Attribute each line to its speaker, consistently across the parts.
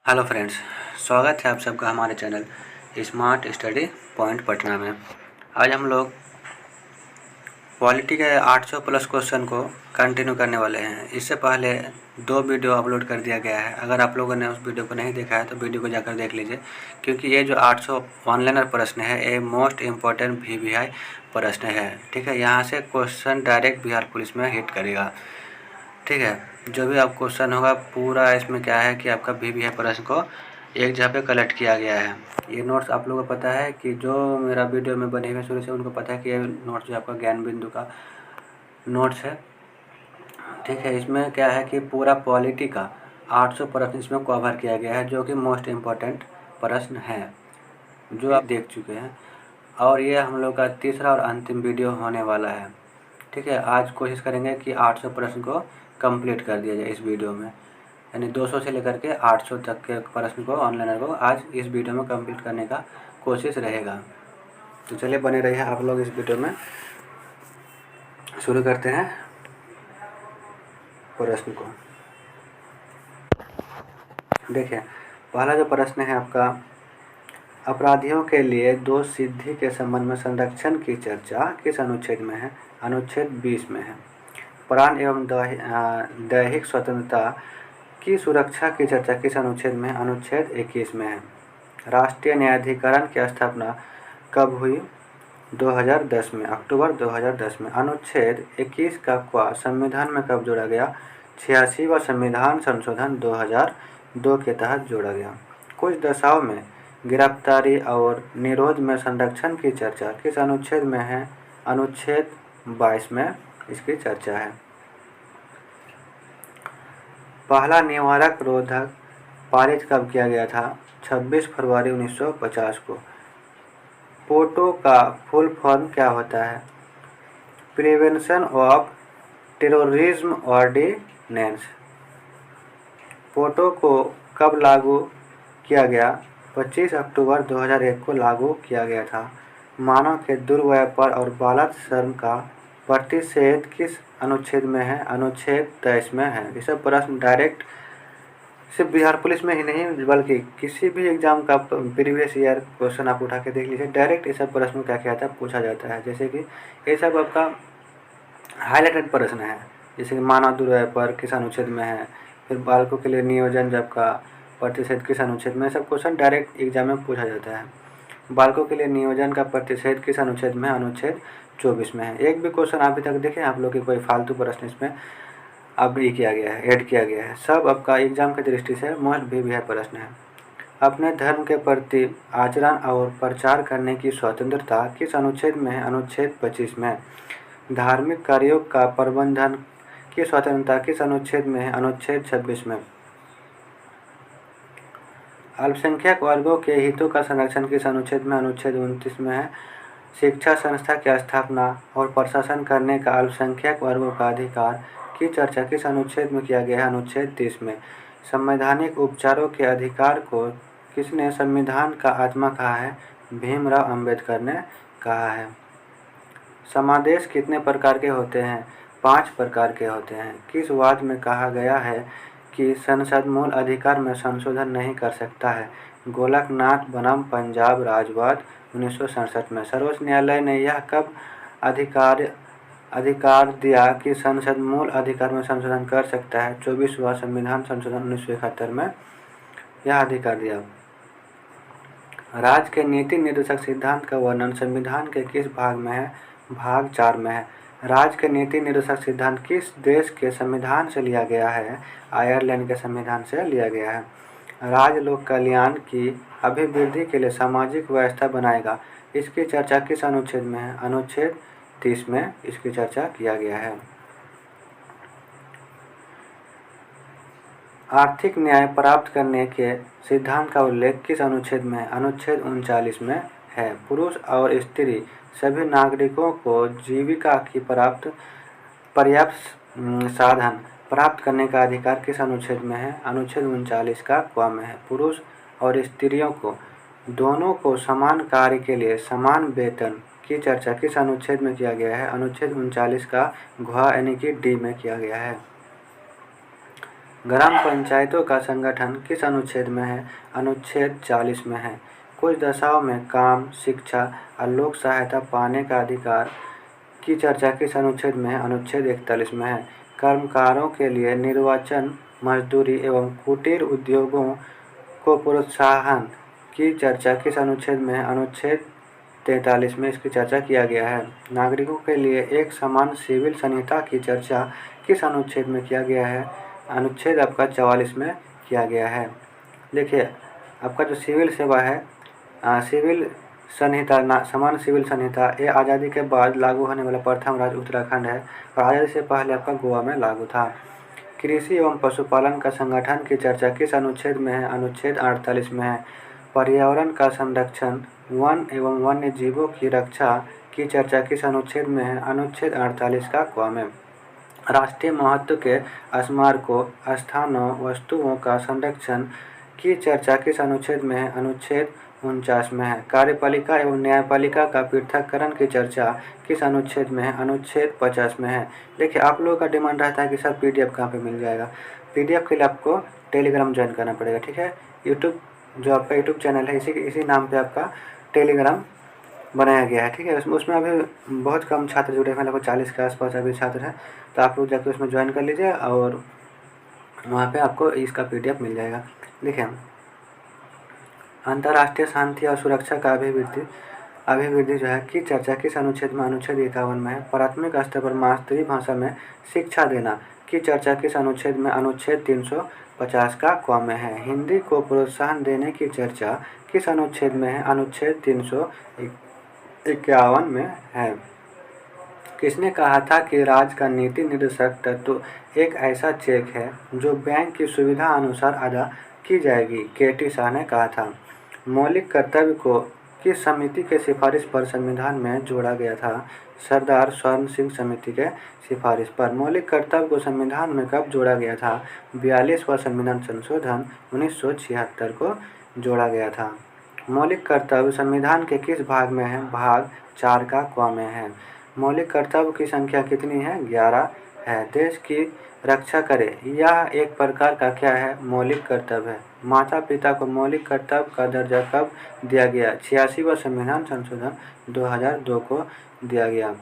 Speaker 1: Hello friends, स्वागत है आप सबका हमारे channel smart study point Patna में। आज हम लोग पॉलिटी के 800 प्लस क्वेश्चन को कंटिन्यू करने वाले हैं। इससे पहले 2 वीडियो अपलोड कर दिया गया है। अगर आप लोगों ने उस वीडियो को नहीं देखा है तो वीडियो को जाकर देख लीजिए, क्योंकि ये जो 800 ऑनलाइनर प्रश्न है ये मोस्ट इम्पॉर्टेंट VVI प्रश्न है। ठीक है, यहाँ से क्वेश्चन डायरेक्ट बिहार पुलिस में हिट करेगा। ठीक है, जो भी आप क्वेश्चन होगा पूरा इसमें क्या है कि आपका VVI प्रश्न को एक जगह पे कलेक्ट किया गया है। ये नोट्स आप लोगों को पता है कि जो मेरा वीडियो में बने हुए शुरू से उनको पता है कि ये नोट्स जो आपका ज्ञान बिंदु का नोट्स है। ठीक है, इसमें क्या है कि पूरा पॉलिटी का 800 प्रश्न इसमें कवर किया गया है, जो कि मोस्ट इम्पॉर्टेंट प्रश्न है जो आप देख चुके हैं। और ये हम लोग का तीसरा और अंतिम वीडियो होने वाला है। ठीक है, आज कोशिश करेंगे कि 800 प्रश्न को कंप्लीट कर दिया जाए इस वीडियो में, यानी 200 से लेकर के 800 तक के प्रश्न को ऑनलाइनर को आज इस वीडियो में कंप्लीट करने का कोशिश रहेगा। तो चलिए बने रहिए आप लोग इस वीडियो में। शुरू करते हैं प्रश्न को। देखिए, पहला जो प्रश्न है आपका, अपराधियों के लिए दोष सिद्धि के संबंध में संरक्षण की चर्चा किस अनुच्छेद में है? अनुच्छेद 20 में है। प्राण एवं दैहिक स्वतंत्रता की सुरक्षा की चर्चा किस अनुच्छेद में? अनुच्छेद 21 में है। राष्ट्रीय न्यायाधिकरण की स्थापना कब हुई? 2010 में, अक्टूबर 2010 में। अनुच्छेद 21 का क संविधान में कब जोड़ा गया? 86वां संविधान संशोधन 2002 के तहत जोड़ा गया। कुछ दशाओं में गिरफ्तारी और निरोध में संरक्षण की चर्चा किस अनुच्छेद में है? अनुच्छेद 22 में इसकी चर्चा है। पहला निवारक रोधक पारित कब किया गया था? 26 फरवरी 1950 को। पोटो का फुल फॉर्म क्या होता है? Prevention of terrorism ordinance. POTO को कब लागू किया गया? 25 अक्टूबर 2001 को लागू किया गया था। मानव के दुर्व्यापार और बालक श्रम का प्रतिषेध किस अनुच्छेद में है? अनुच्छेद 23 में है। ये सब प्रश्न डायरेक्ट सिर्फ बिहार पुलिस में ही नहीं बल्कि किसी भी एग्जाम का प्रीवियस ईयर क्वेश्चन आप उठा के देख लीजिए, डायरेक्ट ये सब प्रश्न क्या क्या था पूछा जाता है। जैसे कि ये सब आपका हाईलाइटेड प्रश्न है, जैसे कि मानव दुर्व्यापार किस अनुच्छेद में है, फिर बालकों के लिए नियोजन जब का प्रतिषेध किस अनुच्छेद में, सब क्वेश्चन डायरेक्ट एग्जाम में पूछा जाता है। बालकों के लिए नियोजन का प्रतिषेध किस अनुच्छेद में? अनुच्छेद 24 में है। एक भी क्वेश्चन अभी तक देखें आप लोग की कोई फालतू प्रश्न इसमें अब ये किया गया है, ऐड किया गया है। सब आपका एग्जाम की दृष्टि से मोस्ट VVI प्रश्न है। अपने धर्म के प्रति आचरण और प्रचार करने की स्वतंत्रता किस अनुच्छेद में है? अनुच्छेद 25 में। धार्मिक कार्यों का प्रबंधन की स्वतंत्रता किस अनुच्छेद में है? अनुच्छेद 26 में। अल्पसंख्यक वर्गों के हितों का संरक्षण किस अनुच्छेद में? अनुच्छेद 29 में है। शिक्षा संस्था की स्थापना और प्रशासन करने का अल्पसंख्यक वर्गों का अधिकार की चर्चा किस अनुच्छेद में किया गया है? अनुच्छेद 30 में। संवैधानिक उपचारों के अधिकार को किसने संविधान का आत्मा कहा है? भीमराव अंबेडकर ने कहा है। समादेश कितने प्रकार के होते हैं? 5 प्रकार के होते हैं। किस वाद में कहा गया है कि संसद मूल अधिकार में संशोधन नहीं कर सकता है? गोलकनाथ बनाम पंजाब राज्यवाद 1967 में। सर्वोच्च न्यायालय ने यह कब अधिकार दिया कि संसद मूल अधिकार में संशोधन कर सकता है? 24वां संविधान संशोधन 1971 में यह अधिकार दिया। राज्य के नीति निर्देशक सिद्धांत का वर्णन संविधान के किस भाग में है? भाग 4 में है। राज्य के नीति निर्देशक सिद्धांत किस देश के संविधान से लिया गया है? आयरलैंड के संविधान से लिया गया है। राज्य लोक कल्याण की अभिवृद्धि के लिए सामाजिक व्यवस्था बनाएगा, इसकी चर्चा किस अनुच्छेद में है? अनुच्छेद 30 में इसकी चर्चा किया गया है। आर्थिक न्याय प्राप्त करने के सिद्धांत का उल्लेख किस अनुच्छेद में है? अनुच्छेद 39 में है। पुरुष और स्त्री सभी नागरिकों को जीविका की पर्याप्त साधन प्राप्त करने का अधिकार किस अनुच्छेद में है? अनुच्छेद 39 का क में है। पुरुष और स्त्रियों को दोनों को समान कार्य के लिए समान वेतन की चर्चा किस अनुच्छेद में किया गया है? अनुच्छेद 39 का घ यानी कि D में किया गया है। ग्राम पंचायतों का संगठन किस अनुच्छेद में है? अनुच्छेद 40 में है। कुछ दशाओं में काम, शिक्षा और लोक सहायता पाने का अधिकार की चर्चा किस अनुच्छेद में है? अनुच्छेद 41 में है। कर्मकारों के लिए निर्वाचन, मजदूरी एवं कुटीर उद्योगों को प्रोत्साहन की चर्चा किस अनुच्छेद में है? अनुच्छेद 43 में इसकी चर्चा किया गया है। नागरिकों के लिए एक समान सिविल संहिता की चर्चा किस अनुच्छेद में किया गया है? अनुच्छेद आपका 44 में किया गया है। देखिए आपका जो सिविल सेवा है, सिविल संहिता, समान सिविल संहिता, ये आज़ादी के बाद लागू होने वाला प्रथम राज्य उत्तराखंड है और आज़ादी से पहले आपका गोवा में लागू था। कृषि एवं पशुपालन का संगठन की चर्चा किस अनुच्छेद में है? अनुच्छेद 48 में है। पर्यावरण का संरक्षण, वन एवं वन्य जीवों की रक्षा की चर्चा किस अनुच्छेद में है? अनुच्छेद 48 का क में। राष्ट्रीय महत्व के स्मारकों, स्थानों, वस्तुओं का संरक्षण की चर्चा किस अनुच्छेद में है? अनुच्छेद 49 में है। कार्यपालिका एवं न्यायपालिका का पृथक्करण की चर्चा किस अनुच्छेद में है? अनुच्छेद 50 में है। देखिए आप लोगों का डिमांड रहता है कि सर PDF कहाँ पे मिल जाएगा? PDF के लिए आपको टेलीग्राम ज्वाइन करना पड़ेगा, ठीक है। यूट्यूब, जो आपका यूट्यूब चैनल है, इसी नाम पे आपका टेलीग्राम बनाया गया है, ठीक है। उसमें अभी बहुत कम छात्र जुड़े हैं, लगभग 40 के आसपास अभी छात्र हैं। तो आप लोग जाकर उसमें ज्वाइन कर लीजिए और वहाँ पे आपको इसका PDF मिल जाएगा। देखिए अंतर्राष्ट्रीय शांति और सुरक्षा का अभिवृद्धि जो है की चर्चा किस अनुच्छेद में? अनुच्छेद 51 में है। प्राथमिक स्तर पर मातृभाषा में शिक्षा देना की चर्चा किस अनुच्छेद में? अनुच्छेद 350 का क में है। हिंदी को प्रोत्साहन देने की चर्चा किस अनुच्छेद में है? अनुच्छेद 351 में है। किसने कहा था कि राज्य का नीति निर्देशक तत्व एक ऐसा चेक है जो बैंक की सुविधा अनुसार अदा की जाएगी? KT शाह ने कहा था। मौलिक कर्तव्य को किस समिति के सिफारिश पर संविधान में जोड़ा गया था? सरदार स्वर्ण सिंह समिति के सिफारिश पर। मौलिक कर्तव्य को संविधान में कब जोड़ा गया था? 42वां संविधान संशोधन 1976 को जोड़ा गया था। मौलिक कर्तव्य संविधान के किस भाग में है? भाग 4 का क में है। मौलिक कर्तव्य की संख्या कितनी है? 11 है। देश की रक्षा करे, यह एक प्रकार का क्या है? मौलिक कर्तव्य है। माता पिता को मौलिक कर्तव्य का दर्जा कब दिया गया? 86वां संविधान संशोधन 2002 को दिया गया।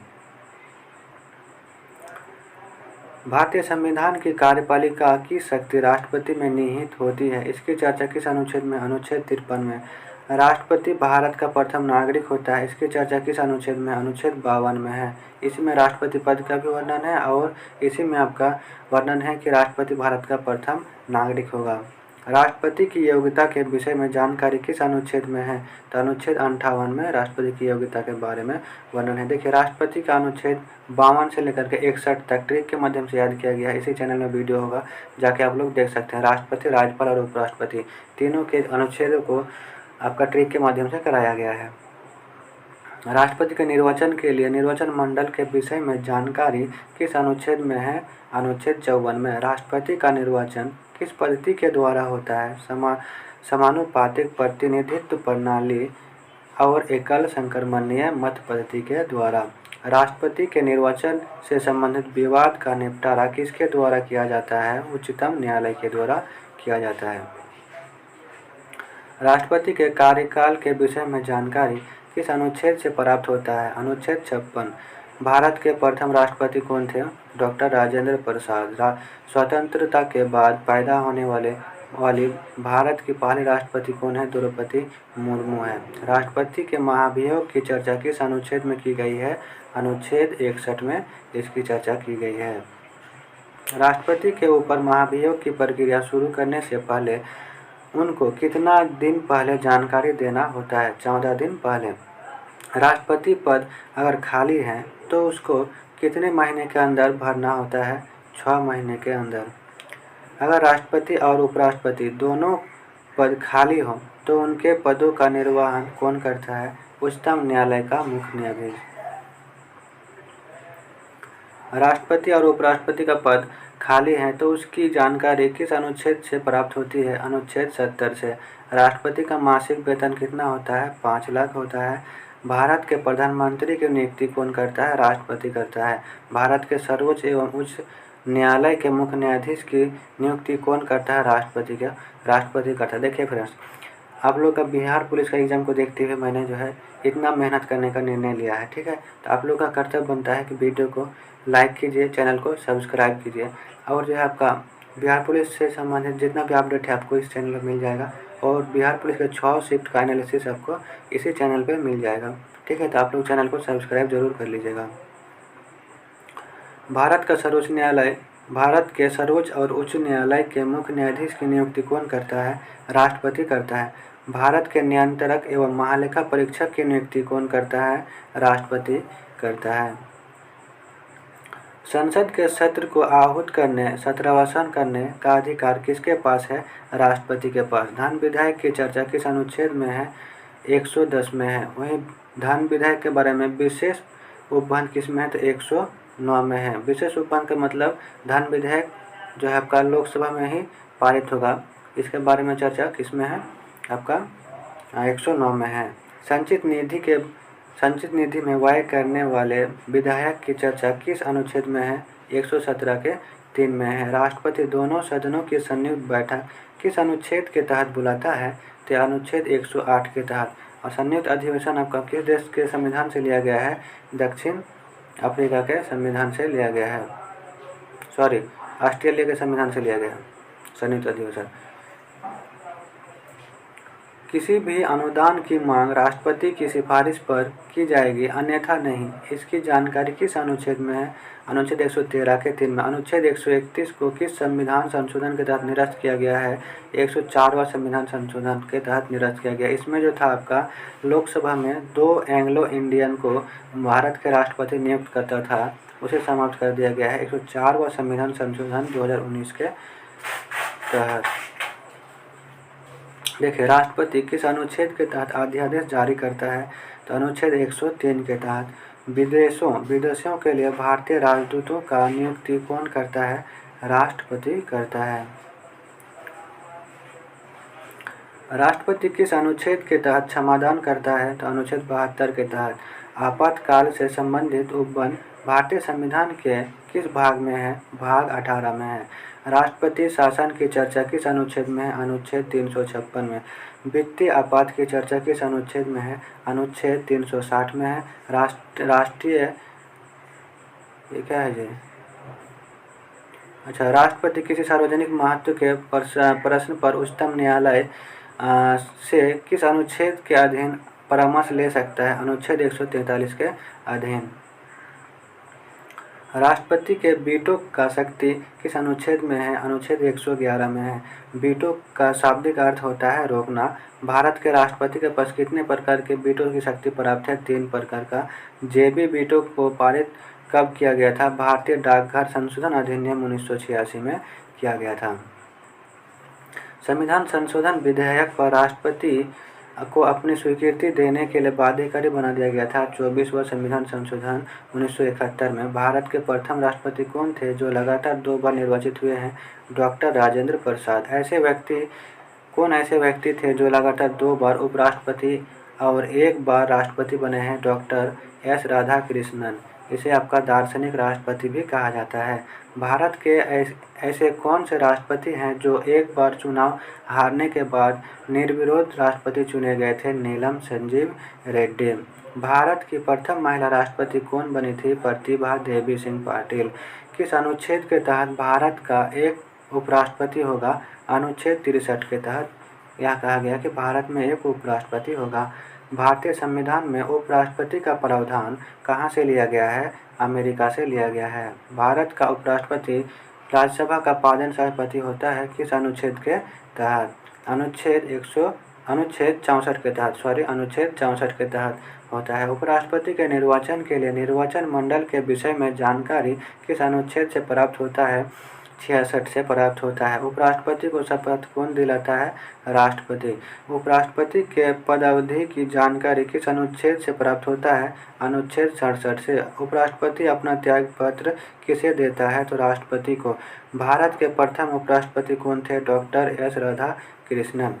Speaker 1: भारतीय संविधान की कार्यपालिका की शक्ति राष्ट्रपति में निहित होती है। इसकी चर्चा किस अनुच्छेद में? अनुच्छेद 53 में। राष्ट्रपति भारत का प्रथम नागरिक होता है। इसकी चर्चा किस अनुच्छेद में? अनुच्छेद 52 में है। इसी में राष्ट्रपति पद का भी वर्णन है और इसी में आपका वर्णन है कि राष्ट्रपति भारत का प्रथम नागरिक होगा। राष्ट्रपति की योग्यता के विषय में जानकारी किस अनुच्छेद में है? तो अनुच्छेद 58 में राष्ट्रपति की योग्यता के बारे में वर्णन है। देखिए राष्ट्रपति का अनुच्छेद 52 से लेकर के 61 तक ट्रिक के माध्यम से याद किया गया है। इसी चैनल में वीडियो होगा, जाके आप लोग देख सकते हैं। राष्ट्रपति, राज्यपाल और उपराष्ट्रपति तीनों के अनुच्छेदों को आपका ट्रिक के माध्यम से कराया गया है। राष्ट्रपति के निर्वाचन के लिए निर्वाचन मंडल के विषय में जानकारी किस अनुच्छेद में है? अनुच्छेद 54 में। राष्ट्रपति का निर्वाचन किस पद्धति के द्वारा होता है? समानुपातिक प्रतिनिधित्व प्रणाली और एकल संक्रमणीय मत पद्धति के द्वारा। राष्ट्रपति के निर्वाचन से संबंधित विवाद का निपटारा किसके द्वारा किया जाता है? उच्चतम न्यायालय के द्वारा किया जाता है। राष्ट्रपति के कार्यकाल के विषय में जानकारी किस अनुच्छेद से प्राप्त होता है? अनुच्छेद 56। भारत के प्रथम राष्ट्रपति कौन थे? डॉक्टर राजेंद्र प्रसाद। स्वतंत्रता के बाद पैदा होने वाली भारत की पहली राष्ट्रपति कौन है? द्रौपदी मुर्मू है। राष्ट्रपति के महाभियोग की चर्चा किस अनुच्छेद में की गई है? अनुच्छेद 61 में इसकी चर्चा की गई है। राष्ट्रपति के ऊपर महाभियोग की प्रक्रिया शुरू करने से पहले उनको कितना दिन पहले जानकारी देना होता है? 14 दिन पहले। राष्ट्रपति पद अगर खाली है तो उसको कितने महीने के अंदर भरना होता है? 6 महीने के अंदर। अगर राष्ट्रपति और उपराष्ट्रपति दोनों पद खाली हो तो उनके पदों का निर्वहन कौन करता है? उच्चतम न्यायालय का मुख्य न्यायाधीश। राष्ट्रपति और उपराष्ट्रपति का पद खाली है तो उसकी जानकारी किस अनुच्छेद से प्राप्त होती है? अनुच्छेद 70 से। राष्ट्रपति का मासिक वेतन कितना होता है? 5 लाख होता है। भारत के प्रधानमंत्री की नियुक्ति कौन करता है? राष्ट्रपति करता है। भारत के सर्वोच्च एवं उच्च न्यायालय के मुख्य न्यायाधीश की नियुक्ति कौन करता है? राष्ट्रपति करता है। देखिए फ्रेंड्स, आप लोग का बिहार पुलिस का एग्ज़ाम को देखते हुए मैंने जो है इतना मेहनत करने का निर्णय लिया है, ठीक है। तो आप लोग का कर्तव्य बनता है कि वीडियो को लाइक कीजिए, चैनल को सब्सक्राइब कीजिए, और जो है आपका बिहार पुलिस से संबंधित जितना भी अपडेट है आपको इस चैनल पर मिल जाएगा, और बिहार पुलिस के 6 शिफ्ट का एनालिसिस आपको इसी चैनल पर मिल जाएगा, ठीक है। तो आप लोग चैनल को सब्सक्राइब जरूर कर लीजिएगा। भारत के सर्वोच्च और उच्च न्यायालय के मुख्य न्यायाधीश की नियुक्ति कौन करता है? राष्ट्रपति करता है। भारत के नियंत्रक एवं महालेखा परीक्षक की नियुक्ति कौन करता है? राष्ट्रपति करता है। संसद के सत्र को आहूत करने, सत्रावसान करने का अधिकार किसके पास है? राष्ट्रपति के पास। धन विधेयक की चर्चा किस अनुच्छेद में है? 110 में है। वहीं धन विधेयक के बारे में विशेष उपबंध किस में है? तो 109 में है। विशेष उपबंध का मतलब धन विधेयक जो है आपका लोकसभा में ही पारित होगा, इसके बारे में चर्चा किस में है? आपका 109 में है। संचित निधि में व्यय करने वाले विधायक की चर्चा किस अनुच्छेद में है? 117 के 3 में है। राष्ट्रपति दोनों सदनों की संयुक्त बैठक किस अनुच्छेद के तहत बुलाता है? तो अनुच्छेद 108 के तहत। और संयुक्त अधिवेशन आपका किस देश के संविधान से लिया गया है? दक्षिण अफ्रीका के संविधान से लिया गया है, ऑस्ट्रेलिया के संविधान से लिया गया है संयुक्त अधिवेशन। किसी भी अनुदान की मांग राष्ट्रपति की सिफारिश पर की जाएगी, अन्यथा नहीं। इसकी जानकारी किस अनुच्छेद में है? अनुच्छेद 113 के 3 में। अनुच्छेद 131 को किस संविधान संशोधन के तहत निरस्त किया गया है? 104वां संविधान संशोधन के तहत निरस्त किया गया। इसमें जो था आपका लोकसभा में 2 एंग्लो इंडियन को भारत के राष्ट्रपति नियुक्त करता था, उसे समाप्त कर दिया गया है 104वां संविधान संशोधन 2019 के तहत। देखिए, राष्ट्रपति किस अनुच्छेद के तहत अध्यादेश जारी करता है? तो अनुच्छेद 103 के तहत। विदेशों के लिए भारतीय राजदूतों का नियुक्ति कौन करता है? राष्ट्रपति करता है। राष्ट्रपति किस अनुच्छेद के तहत क्षमादान करता है? तो अनुच्छेद 72 के तहत। आपातकाल से संबंधित उपबंध भारतीय संविधान के किस भाग में है? भाग 18 में है। राष्ट्रपति शासन की चर्चा किस अनुच्छेद में है? अनुच्छेद 356 में। वित्तीय आपात की चर्चा किस अनुच्छेद में है? अनुच्छेद 360 में है। राष्ट्रपति किसी सार्वजनिक महत्व के प्रश्न पर उच्चतम न्यायालय से किस अनुच्छेद के अधीन परामर्श ले सकता है? अनुच्छेद 143 के अधीन। राष्ट्रपति के वीटो का शक्ति किस अनुच्छेद में है? अनुच्छेद 111 में है। वीटो का शाब्दिक अर्थ होता है रोकना। भारत के राष्ट्रपति के पास कितने प्रकार के वीटो की शक्ति प्राप्त है? 3 प्रकार का। जेबी वीटो को पारित कब किया गया था? भारतीय डाकघर संशोधन अधिनियम 1986 में किया गया था। संविधान संशोधन विधेयक पर राष्ट्रपति को अपनी स्वीकृति देने के लिए बाध्यकारी बना दिया गया था 24वां संविधान संशोधन 1971 में। भारत के प्रथम राष्ट्रपति कौन थे जो लगातार 2 बार निर्वाचित हुए हैं? डॉक्टर राजेंद्र प्रसाद। ऐसे व्यक्ति थे जो लगातार 2 बार उपराष्ट्रपति और 1 बार राष्ट्रपति बने हैं? Doctor S Radhakrishnan. इसे आपका दार्शनिक राष्ट्रपति भी कहा जाता है। भारत के ऐसे कौन से राष्ट्रपति हैं जो 1 बार चुनाव हारने के बाद निर्विरोध राष्ट्रपति चुने गए थे? नीलम संजीव रेड्डी। भारत की प्रथम महिला राष्ट्रपति कौन बनी थी? प्रतिभा देवी सिंह पाटिल। किस अनुच्छेद के तहत भारत का एक उपराष्ट्रपति होगा? अनुच्छेद 63 के तहत यह कहा गया कि भारत में एक उपराष्ट्रपति होगा। भारतीय संविधान में उपराष्ट्रपति का प्रावधान कहाँ से लिया गया है? अमेरिका से लिया गया है। भारत का उपराष्ट्रपति राज्यसभा का पालन सभापति होता है किस अनुच्छेद के तहत? अनुच्छेद 64 के तहत होता है। उपराष्ट्रपति के निर्वाचन के लिए निर्वाचन मंडल के विषय में जानकारी किस अनुच्छेद से प्राप्त होता है? 66 से प्राप्त होता है। उपराष्ट्रपति को शपथ कौन दिलाता है? राष्ट्रपति। उपराष्ट्रपति के पदावधि की जानकारी किस अनुच्छेद से प्राप्त होता है? अनुच्छेद 67 से। उपराष्ट्रपति अपना त्यागपत्र किसे देता है? तो राष्ट्रपति को। भारत के प्रथम उपराष्ट्रपति कौन थे? Doctor S Radhakrishnan.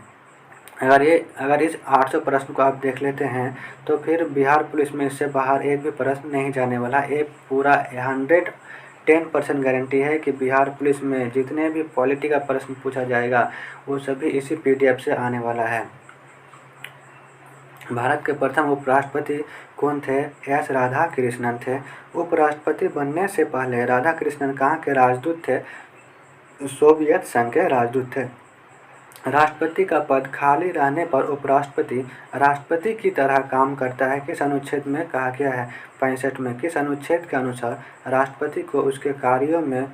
Speaker 1: अगर इस 800 प्रश्न को आप देख लेते हैं तो फिर बिहार पुलिस में इससे बाहर एक भी प्रश्न नहीं जाने वाला। ये पूरा 10% गारंटी है कि बिहार पुलिस में जितने भी पॉलिटी का प्रश्न पूछा जाएगा वो सभी इसी PDF से आने वाला है। भारत के प्रथम उपराष्ट्रपति कौन थे? एस राधा कृष्णन थे। उपराष्ट्रपति बनने से पहले राधा कृष्णन कहाँ के राजदूत थे? सोवियत संघ के राजदूत थे। राष्ट्रपति का पद खाली रहने पर उपराष्ट्रपति राष्ट्रपति की तरह काम करता है। किस अनुच्छेद में कहा गया है? 65 में। किस अनुच्छेद के अनुसार राष्ट्रपति को उसके कार्यों में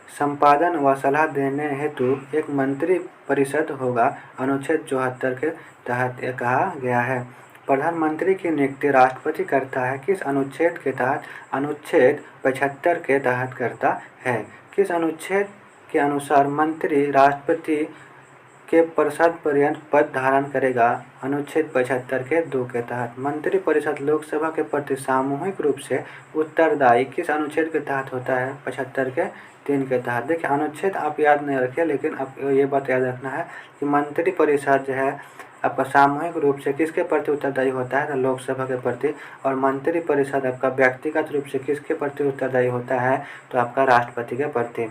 Speaker 1: संपादन व सलाह देने हेतु एक मंत्री परिषद होगा? अनुच्छेद 74 के तहत यह कहा गया है। प्रधानमंत्री की नियुक्ति राष्ट्रपति करता है। किस अनुच्छेद के तहत? अनुच्छेद 75 के तहत करता है। किस अनुच्छेद के अनुसार मंत्री राष्ट्रपति के परिषद पर्यंत पद धारण करेगा? अनुच्छेद 75 के 2 के तहत। मंत्रिपरिषद लोकसभा के प्रति सामूहिक रूप से उत्तरदायी किस अनुच्छेद के तहत होता है? 75 के 3 के तहत। देखिए अनुच्छेद आप याद नहीं रखिए, लेकिन आप ये बात याद रखना है कि मंत्रिपरिषद जो है आपका सामूहिक रूप से किसके प्रति उत्तरदायी होता है? तो लोकसभा के प्रति। और मंत्रिपरिषद आपका व्यक्तिगत रूप से किसके प्रति उत्तरदायी होता है? तो आपका राष्ट्रपति के प्रति।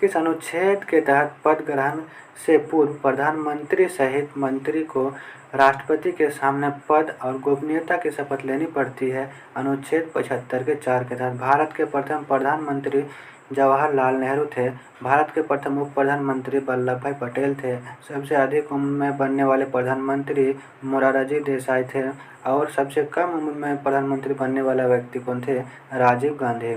Speaker 1: किस अनुच्छेद के तहत पद ग्रहण से पूर्व प्रधानमंत्री सहित मंत्री को राष्ट्रपति के सामने पद और गोपनीयता की शपथ लेनी पड़ती है? अनुच्छेद 75 के 4 के तहत। भारत के प्रथम प्रधानमंत्री जवाहरलाल नेहरू थे। भारत के प्रथम उप प्रधानमंत्री वल्लभ भाई पटेल थे। सबसे अधिक उम्र में बनने वाले प्रधानमंत्री मोरारजी देसाई थे। और सबसे कम उम्र में प्रधानमंत्री बनने वाला व्यक्ति कौन थे? राजीव गांधी।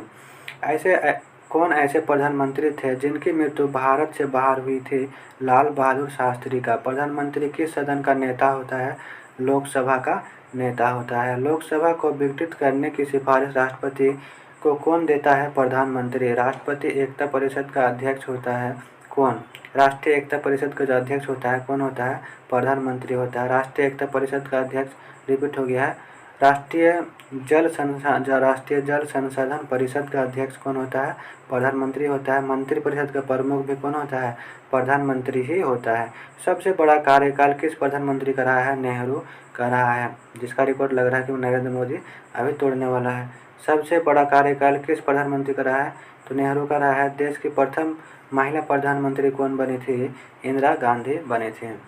Speaker 1: कौन ऐसे प्रधानमंत्री थे जिनकी मृत्यु भारत से बाहर हुई थी? लाल बहादुर शास्त्री का। प्रधानमंत्री किस सदन का नेता होता है? लोकसभा का नेता होता है। लोकसभा को विघटित करने की सिफारिश राष्ट्रपति को कौन देता है? प्रधानमंत्री। राष्ट्रपति एकता परिषद का अध्यक्ष होता है कौन? राष्ट्रीय एकता परिषद का जो अध्यक्ष होता है कौन होता है? प्रधानमंत्री होता है। राष्ट्रीय एकता परिषद का अध्यक्ष रिपीट हो गया है। राष्ट्रीय जल संसाधन परिषद का अध्यक्ष कौन होता है? प्रधानमंत्री होता है। मंत्रिपरिषद का प्रमुख भी कौन होता है? प्रधानमंत्री ही होता है। सबसे बड़ा कार्यकाल किस प्रधानमंत्री का रहा है? नेहरू का रहा है, जिसका रिकॉर्ड लग रहा है कि नरेंद्र मोदी अभी तोड़ने वाला है। सबसे बड़ा कार्यकाल किस प्रधानमंत्री का रहा है? तो नेहरू का रहा है। देश की प्रथम महिला प्रधानमंत्री कौन बनी थी? इंदिरा गांधी बनी थी।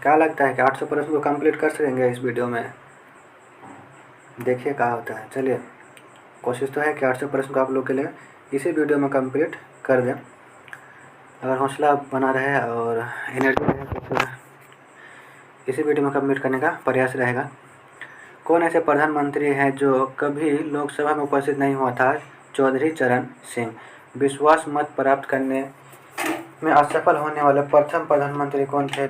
Speaker 1: क्या लगता है कि 800 प्रश्न को कंप्लीट कर सकेंगे इस वीडियो में? देखिए क्या होता है। चलिए, कोशिश तो है कि 800 प्रश्न को आप लोग के लिए इसी वीडियो में कंप्लीट कर दें। अगर हौसला बना रहे और एनर्जी रहे तो फिर इसी वीडियो में कंप्लीट करने का प्रयास रहेगा। कौन ऐसे प्रधानमंत्री हैं जो कभी लोकसभा में उपस्थित नहीं हुआ था? चौधरी चरण सिंह। विश्वास मत प्राप्त करने में असफल होने वाले प्रथम प्रधानमंत्री कौन थे?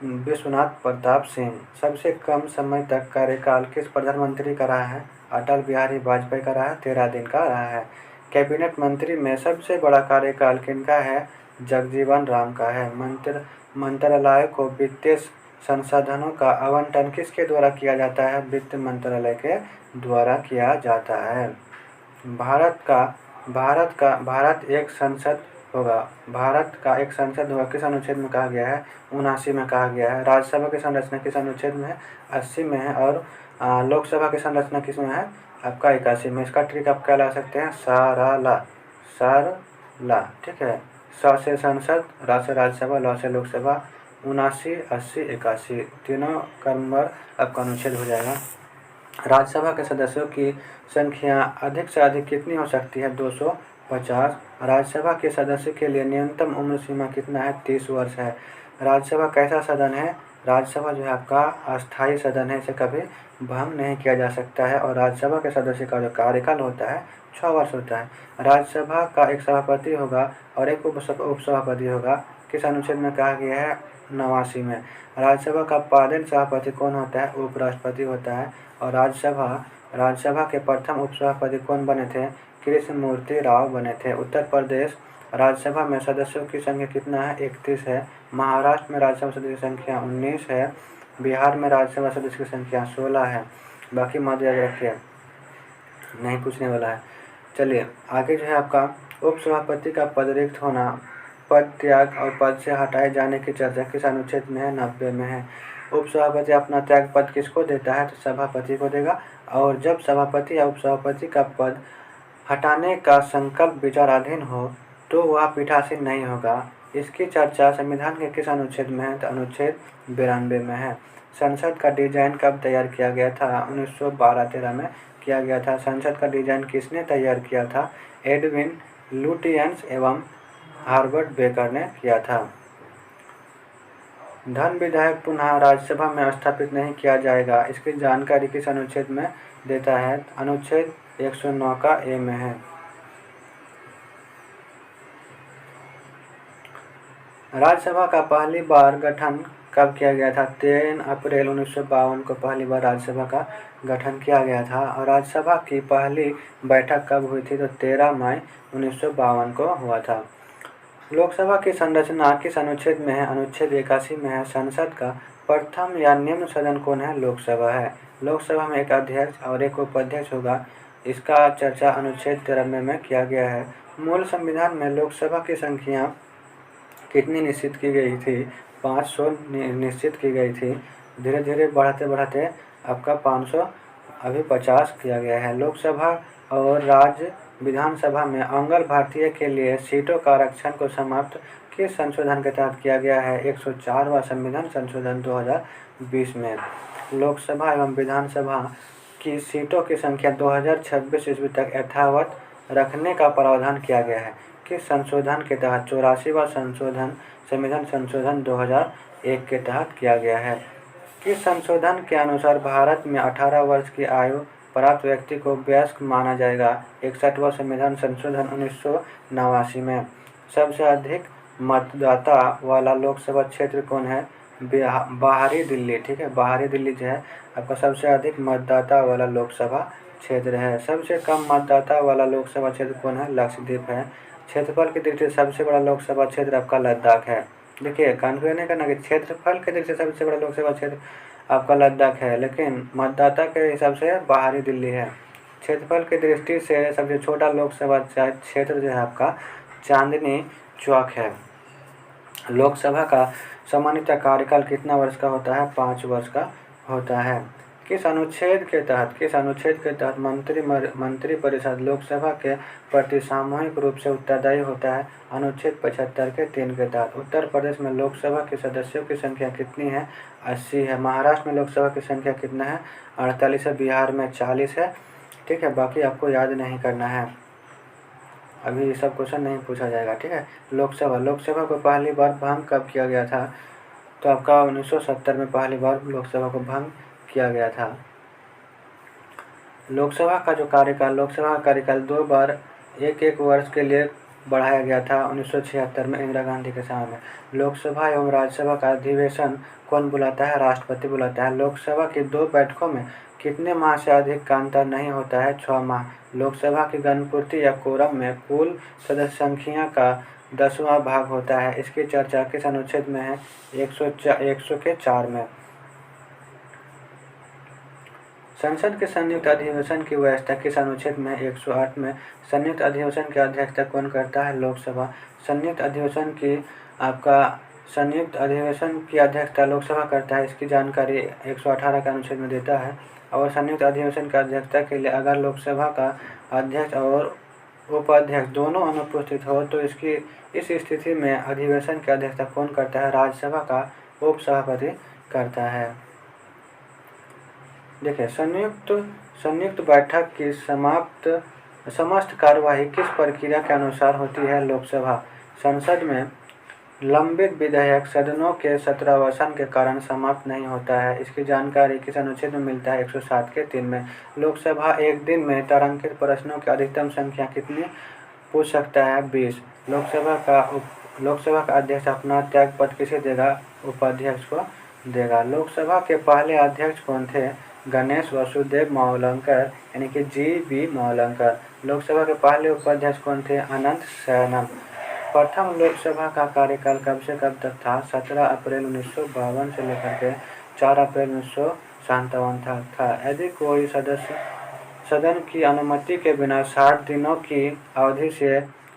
Speaker 1: विश्वनाथ प्रताप सिंह। सबसे कम समय तक कार्यकाल किस प्रधानमंत्री का रहा है? अटल बिहारी वाजपेयी का रहा है, 13 दिन का रहा है। कैबिनेट मंत्री में सबसे बड़ा कार्यकाल किनका है? जगजीवन राम का है। मंत्रालय को वित्तीय संसाधनों का आवंटन किसके द्वारा किया जाता है? वित्त मंत्रालय के द्वारा किया जाता है। भारत एक संसद होगा। किस अनुच्छेद में कहा गया है? 79 में कहा गया है। राज्यसभा की संरचना किस अनुच्छेद में है? 80 में है। और लोकसभा की संरचना किस में है? आपका 81 में। इसका ट्रिक आप क्या ला सकते हैं? सारला। ठीक है। स से संसद, रा से राज्यसभा, ल से लोकसभा। 79, 80, 81 तीनों क्रमवार आपका अनुच्छेद हो जाएगा। राज्यसभा के सदस्यों की संख्या अधिक से अधिक कितनी हो सकती है? 250। राज्यसभा के सदस्य के लिए न्यूनतम उम्र सीमा कितना है? 30 वर्ष है। राज्यसभा कैसा सदन है? राज्यसभा जो है आपका अस्थायी सदन है, इसे कभी भंग नहीं किया जा सकता है। और राज्यसभा के सदस्य का जो कार्यकाल होता है 6 वर्ष होता है। राज्यसभा का एक सभापति होगा और एक उपसभापति होगा। किस अनुच्छेद में कहा गया है? 89 में। राज्यसभा का पादेन सभापति कौन होता है? उपराष्ट्रपति होता है। और राज्यसभा के प्रथम उपसभापति कौन बने थे? कृष्णमूर्ति राव बने थे। उत्तर प्रदेश राज्यसभा में सदस्यों की संख्या कितना है? 31 है। महाराष्ट्र में राज्यसभा सदस्य की संख्या 19 है। बिहार में राज्यसभा सदस्य की संख्या 16 है। बाकी मत याद रखिए, नहीं पूछने वाला है। चलिए आगे जो है आपका उपसभापति का पद रिक्त होना, पद त्याग और पद से हटाए जाने की चर्चा किस अनुच्छेद में है? 90 में है। उपसभापति अपना त्याग पद किसको देता है? तो सभापति को देगा। और जब सभापति या उपसभापति का पद हटाने का संकल्प विचाराधीन हो तो वह पीठासीन नहीं होगा। इसकी चर्चा संविधान के किस अनुच्छेद में है? तो अनुच्छेद 92 में है। संसद का डिजाइन कब तैयार किया गया था? 1912-13 में किया गया था। संसद का डिजाइन किसने तैयार किया था? एडविन लुटियंस एवं हार्वर्ड बेकर ने किया था। धन विधेयक पुनः राज्यसभा में स्थापित नहीं किया जाएगा। इसकी जानकारी किस अनुच्छेद में देता है? अनुच्छेद 109 का ए में है। राज्यसभा का पहली बार गठन कब किया गया था? 3 अप्रैल 1952 को पहली बार राज्यसभा का गठन किया गया था। और राज्यसभा की पहली बैठक कब हुई थी? तो 13 मई 1952 को हुआ था। लोकसभा की संरचना किस अनुच्छेद में है? अनुच्छेद 81 में है। संसद का प्रथम या निम्न सदन कौन है? लोकसभा है। लोकसभा में एक अध्यक्ष और एक उपाध्यक्ष होगा। इसका चर्चा अनुच्छेद 93 में किया गया है। मूल संविधान में लोकसभा की संख्या कितनी निश्चित की गई थी? 500 निश्चित की गई थी। धीरे धीरे बढ़ाते बढ़ाते आपका 500 अभी 50 किया गया है। लोकसभा और राज्य विधानसभा में अंगल भारतीय के लिए सीटों का आरक्षण को समाप्त किस संशोधन के तहत किया गया है? 104वां संविधान संशोधन 2020 में। लोकसभा एवं विधानसभा की सीटों की संख्या 2026 ईस्वी तक यथावत रखने का प्रावधान किया गया है। किस संशोधन के तहत? 84वां संशोधन संविधान संशोधन 2001 के तहत किया गया है। किस संशोधन के अनुसार भारत में 18 वर्ष की आयु प्राप्त व्यक्ति को वयस्क माना जाएगा? 61वां संविधान संशोधन 1989 में। सबसे अधिक मतदाता वाला लोकसभा क्षेत्र कौन है? बाहरी दिल्ली। ठीक है, बाहरी दिल्ली जो है आपका सबसे अधिक मतदाता वाला लोकसभा क्षेत्र है। सबसे कम मतदाता वाला लोकसभा क्षेत्र कौन है? लक्षद्वीप है। क्षेत्रफल की दृष्टि से सबसे बड़ा लोकसभा क्षेत्र आपका लद्दाख है। देखिए, कन्फ्यूज नहीं करना कि क्षेत्रफल के दृष्टि से सबसे बड़ा लोकसभा क्षेत्र आपका लद्दाख है, लेकिन मतदाता के हिसाब से बाहरी दिल्ली है। क्षेत्रफल की दृष्टि से सबसे छोटा लोकसभा क्षेत्र जो है आपका चांदनी चौक है। लोकसभा का सामान्यतः कार्यकाल कितना वर्ष का होता है? 5 वर्ष का होता है। किस अनुच्छेद के तहत मंत्री परिषद लोकसभा के प्रति सामूहिक रूप से उत्तरदायी होता है? अनुच्छेद 75 के 3 के तहत। उत्तर प्रदेश में लोकसभा के सदस्यों की संख्या कितनी है? 80 है। महाराष्ट्र में लोकसभा की संख्या कितना है? 48 है। बिहार में 40 है। ठीक है, बाकी आपको याद नहीं करना है, अभी ये सब क्वेश्चन नहीं पूछा जाएगा। ठीक है, लोकसभा को पहली बार भंग कब किया गया था? तो आपका 1970 में पहली बार लोकसभा को भंग किया गया था। लोकसभा का कार्यकाल 2 बार 1-1 वर्ष के लिए बढ़ाया गया था। 1976 में इंदिरा गांधी के समय में। लोकसभा एवं राज्यसभा का अधिवेशन कौन बुलाता है? राष्ट्रपति बुलाता है। लोकसभा की 2 बैठकों में कितने माह से अधिक का अंतर नहीं होता है? 6 माह। लोकसभा की गणपूर्ति या कोरम में कुल सदस्य संख्या का 10वां भाग होता है। इसकी चर्चा किस अनुच्छेद में है? 104 में। संसद के संयुक्त अधिवेशन की व्यवस्था किस अनुच्छेद में? 108 में। संयुक्त अधिवेशन की अध्यक्षता कौन करता है? लोकसभा। संयुक्त अधिवेशन की अध्यक्षता लोकसभा करता है। इसकी जानकारी 118 के अनुच्छेद में देता है। और संयुक्त अधिवेशन की अध्यक्षता के लिए अगर लोकसभा का अध्यक्ष और उपाध्यक्ष दोनों अनुपस्थित हो तो इस स्थिति में अधिवेशन की अध्यक्षता कौन करता है? राज्यसभा का उपसभापति करता है। देखिए, संयुक्त बैठक की समस्त कार्यवाही किस प्रक्रिया के अनुसार होती है? लोकसभा। संसद में लंबित विधेयक सदनों के सत्रावसान के कारण समाप्त नहीं होता है। इसकी जानकारी किस अनुच्छेद में मिलता है? 107 के 3 में। लोकसभा एक दिन में तारांकित प्रश्नों की अधिकतम संख्या कितनी पूछ सकता है? 20। लोकसभा का अध्यक्ष अपना त्यागपत्र किसे देगा? उपाध्यक्ष को देगा। लोकसभा के पहले अध्यक्ष कौन थे? गणेश वासुदेव मावलंकर यानी कि GV मावलंकर। लोकसभा के पहले उपाध्यक्छ कौन थे? अनंत शयनम। प्रथम लोकसभा का कार्यकाल कब से कब तक था? 17 अप्रैल 1952 से लेकर के 4 अप्रैल 1957 था। यदि कोई सदस्य सदन की अनुमति के बिना 60 दिनों की अवधि से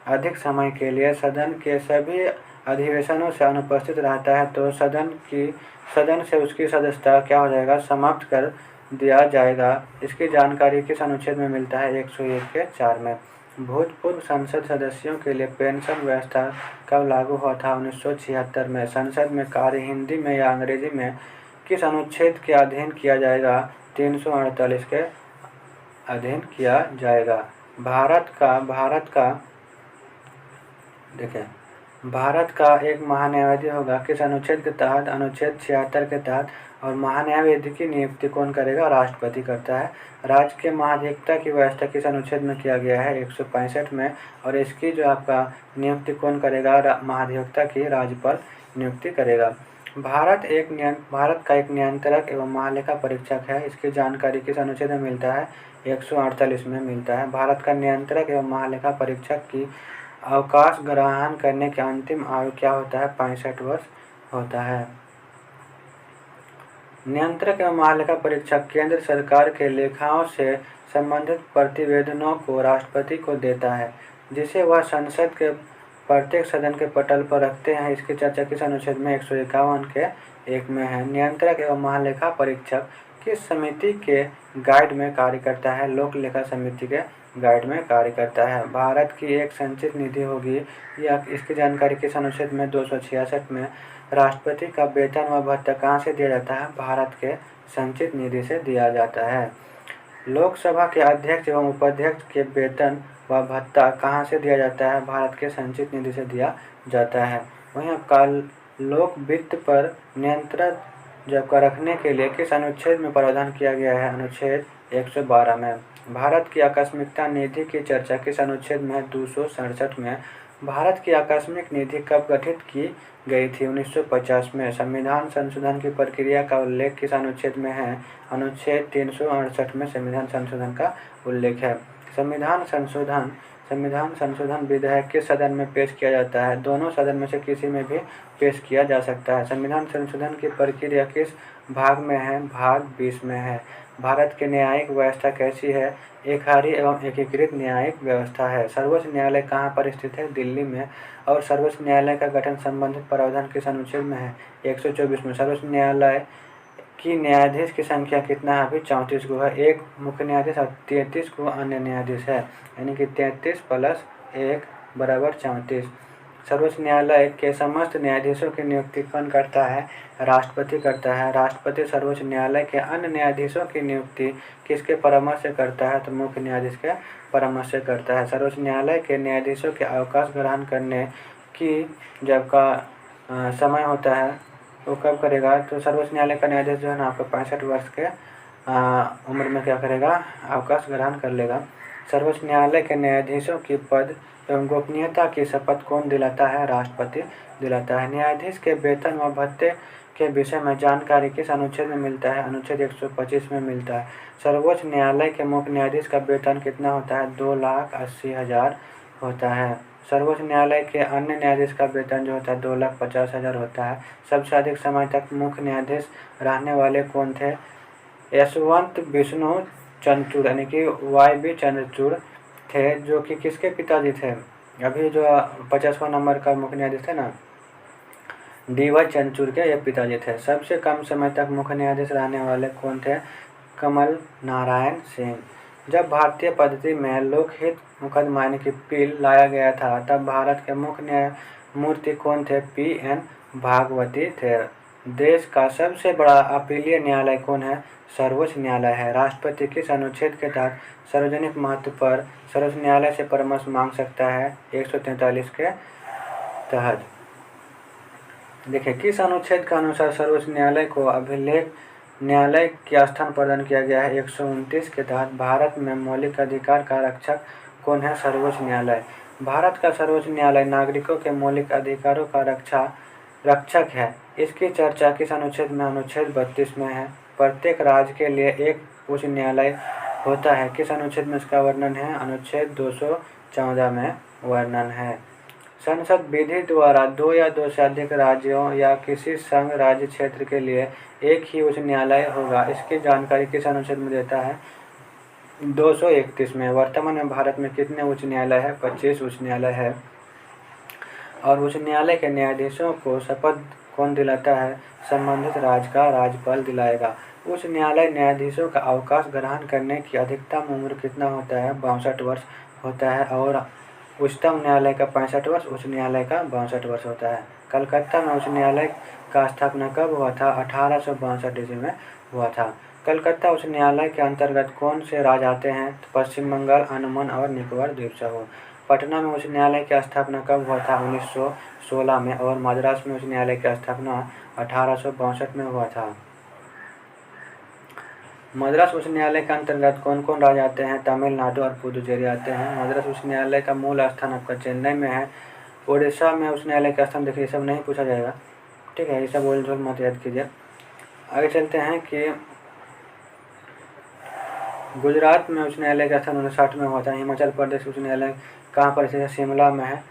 Speaker 1: अधिक समय के लिए सदन के सभी अधिवेशनों से अनुपस्थित रहता है तो सदन से उसकी सदस्यता क्या हो जाएगा, समाप्त कर दिया जाएगा। इसकी जानकारी किस अनुच्छेद में मिलता है, 101 के 4 में। भूतपूर्व संसद सदस्यों के लिए पेंशन व्यवस्था कब लागू हुआ था, 1976 में। संसद में कार्य हिंदी में या अंग्रेजी में किस अनुच्छेद के अधीन किया जाएगा, 348 के अधीन किया जाएगा। भारत का एक महान्यायवादी होगा किस अनुच्छेद के तहत, अनुच्छेद 76 के तहत। और महान्यायवादी की नियुक्ति कौन करेगा, राष्ट्रपति करता है। राज्य के महाधिवक्ता की व्यवस्था किस अनुच्छेद में किया गया है, 165 में। और इसकी जो आपका नियुक्ति कौन करेगा, महाधिवक्ता की राज्यपाल नियुक्ति करेगा। भारत का एक नियंत्रक एवं महालेखा परीक्षक है। इसकी जानकारी किस अनुच्छेद में मिलता है, 148 में मिलता है। भारत का नियंत्रक एवं महालेखा परीक्षक की अवकाश ग्रहण करने की अंतिम आयु क्या होता है, 65 वर्ष होता है। नियंत्रक एवं महालेखा परीक्षक केंद्र सरकार के लेखाओं से संबंधित प्रतिवेदनों को राष्ट्रपति को देता है, जिसे वह संसद के प्रत्येक सदन के पटल पर रखते हैं। इसकी चर्चा किस अनुच्छेद में, 151 के 1 में है। नियंत्रक एवं महालेखा परीक्षक किस समिति के गाइड में कार्य करता है, लोक लेखा समिति के गाइड में कार्य करता है। भारत की एक संचित निधि होगी, यह इसकी जानकारी किस अनुच्छेद में, 266 में। राष्ट्रपति का वेतन व भत्ता कहाँ से दिया जाता है, भारत के संचित निधि से दिया जाता है। लोकसभा के अध्यक्ष एवं उपाध्यक्ष के वेतन व भत्ता कहाँ से दिया जाता है, भारत के संचित निधि से दिया जाता है। वहीं आपका लोक वित्त पर नियंत्रण जब का रखने के लिए किस अनुच्छेद में प्रावधान किया गया है, अनुच्छेद 112 में। भारत की आकस्मिकता निधि की चर्चा किस अनुच्छेद में है, 267 में। भारत की आकस्मिक निधि कब गठित की गई थी, 1950 में। संविधान संशोधन की प्रक्रिया का उल्लेख किस अनुच्छेद में है, अनुच्छेद 368 में संविधान संशोधन का उल्लेख है। संविधान संशोधन विधेयक किस सदन में पेश किया जाता है, दोनों सदन में से किसी में भी पेश किया जा सकता है। संविधान संशोधन की प्रक्रिया किस भाग में है, भाग 20 में है। भारत की न्यायिक व्यवस्था कैसी है, एकहारी एवं एकीकृत न्यायिक व्यवस्था है। सर्वोच्च न्यायालय कहाँ पर स्थित है, दिल्ली में। और सर्वोच्च न्यायालय का गठन संबंधित प्रावधान किस अनुच्छेद में है, 124 में। सर्वोच्च न्यायालय की न्यायाधीश की संख्या कितना है, अभी 34 को है। एक मुख्य न्यायाधीश और 33 को अन्य न्यायाधीश है, यानी कि 33 + 1 = 34। सर्वोच्च न्यायालय के समस्त न्यायाधीशों की नियुक्ति कौन करता है, राष्ट्रपति करता है। राष्ट्रपति सर्वोच्च न्यायालय के अन्य न्यायाधीशों की नियुक्ति किसके परामर्श से करता है, तो मुख्य न्यायाधीश के परामर्श से करता है। सर्वोच्च न्यायालय के न्यायाधीशों के अवकाश ग्रहण करने की जब का समय होता है वो कब करेगा, तो सर्वोच्च न्यायालय का न्यायाधीश जो है ना आपका 65 वर्ष के उम्र में क्या करेगा, अवकाश ग्रहण कर लेगा। सर्वोच्च न्यायालय के न्यायाधीशों की पद एवं गोपनीयता की शपथ कौन दिलाता है, राष्ट्रपति दिलाता है। न्यायाधीश के वेतन व भत्ते के विषय में जानकारी किस अनुच्छेद में मिलता है, अनुच्छेद 125 में मिलता है। सर्वोच्च न्यायालय के मुख्य न्यायाधीश का वेतन कितना होता है, 2,80,000 होता है। सर्वोच्च न्यायालय के अन्य न्यायाधीश का वेतन जो होता है 2,50,000 होता है। सबसे अधिक समय तक मुख्य न्यायाधीश रहने वाले कौन थे, यशवंत विष्णु चंद्रचूड़ यानी कि YB चंद्रचूड़ थे, जो कि किसके पिताजी थे, अभी जो 50वां नंबर का मुख्य न्यायाधीश थे ना, DY चंद्रचूड़ के ये पिताजी थे। सबसे कम समय तक मुख्य न्यायाधीश रहने वाले कौन थे, कमल नारायण सिंह। जब भारतीय पद्धति में लोकहित मुकदमा यानी कि पील लाया गया था तब भारत के मुख्य न्यायमूर्ति कौन थे, PN भागवती थे। देश का सबसे बड़ा अपीलीय न्यायालय कौन है, सर्वोच्च न्यायालय है। राष्ट्रपति किस अनुच्छेद के तहत सार्वजनिक महत्व पर सर्वोच्च न्यायालय से परामर्श मांग सकता है, 143 के तहत। देखिए किस अनुच्छेद के अनुसार सर्वोच्च न्यायालय को अभिलेख न्यायालय का स्थान प्रदान किया गया है, 129 के तहत। भारत में मौलिक अधिकार का रक्षक कौन है, सर्वोच्च न्यायालय। भारत का सर्वोच्च न्यायालय नागरिकों के मौलिक अधिकारों का रक्षक है। इसकी चर्चा किस अनुच्छेद में, अनुच्छेद 32 में है। प्रत्येक राज्य के लिए एक उच्च न्यायालय होता है, किस अनुच्छेद में इसका वर्णन है, अनुच्छेद 214 में वर्णन है। संसद विधि द्वारा 2 या 2 से अधिक राज्यों या किसी संघ राज्य क्षेत्र के लिए एक ही उच्च न्यायालय होगा। इसकी जानकारी किस अनुच्छेद में देता है, 231 में। वर्तमान में भारत में कितने उच्च न्यायालय है, 25 उच्च न्यायालय है। और उच्च न्यायालय के न्यायाधीशों को शपथ कौन दिलाता है? संबंधित राज्य का राज्यपाल दिलाएगा। उच्च न्यायालय न्यायाधीशों का अवकाश ग्रहण करने की अधिकतम उम्र कितना होता है? 62 वर्ष होता है। और उच्चतम न्यायालय का 65 वर्ष, उच्च न्यायालय का 62 वर्ष होता है। कलकत्ता में उच्च न्यायालय का स्थापना कब हुआ था? 1862 ईस्वी में हुआ था। कलकत्ता उच्च न्यायालय के अंतर्गत कौन से राज्य आते हैं? पश्चिम बंगाल, अंडमान और निकोबार द्वीप समूह। पटना में उच्च न्यायालय की स्थापना कब हुआ था? 1916 में। और मद्रास में उच्च न्यायालय की स्थापना 1862 में हुआ था। मद्रास उच्च न्यायालय के अंतर्गत कौन कौन राज्य आते हैं? तमिलनाडु और पुदुचेरी आते हैं। मद्रास उच्च न्यायालय का मूल स्थान आपका चेन्नई में है। उड़ीसा में उच्च न्यायालय का स्थान, देखिए ये सब नहीं पूछा जाएगा, ठीक है, ये सब बोल झोल मत याद कीजिए। आगे चलते हैं कि गुजरात में उच्च न्यायालय का स्थान 1960 में हुआ था। हिमाचल प्रदेश उच्च न्यायालय कहाँ पर स्थित है? शिमला में है।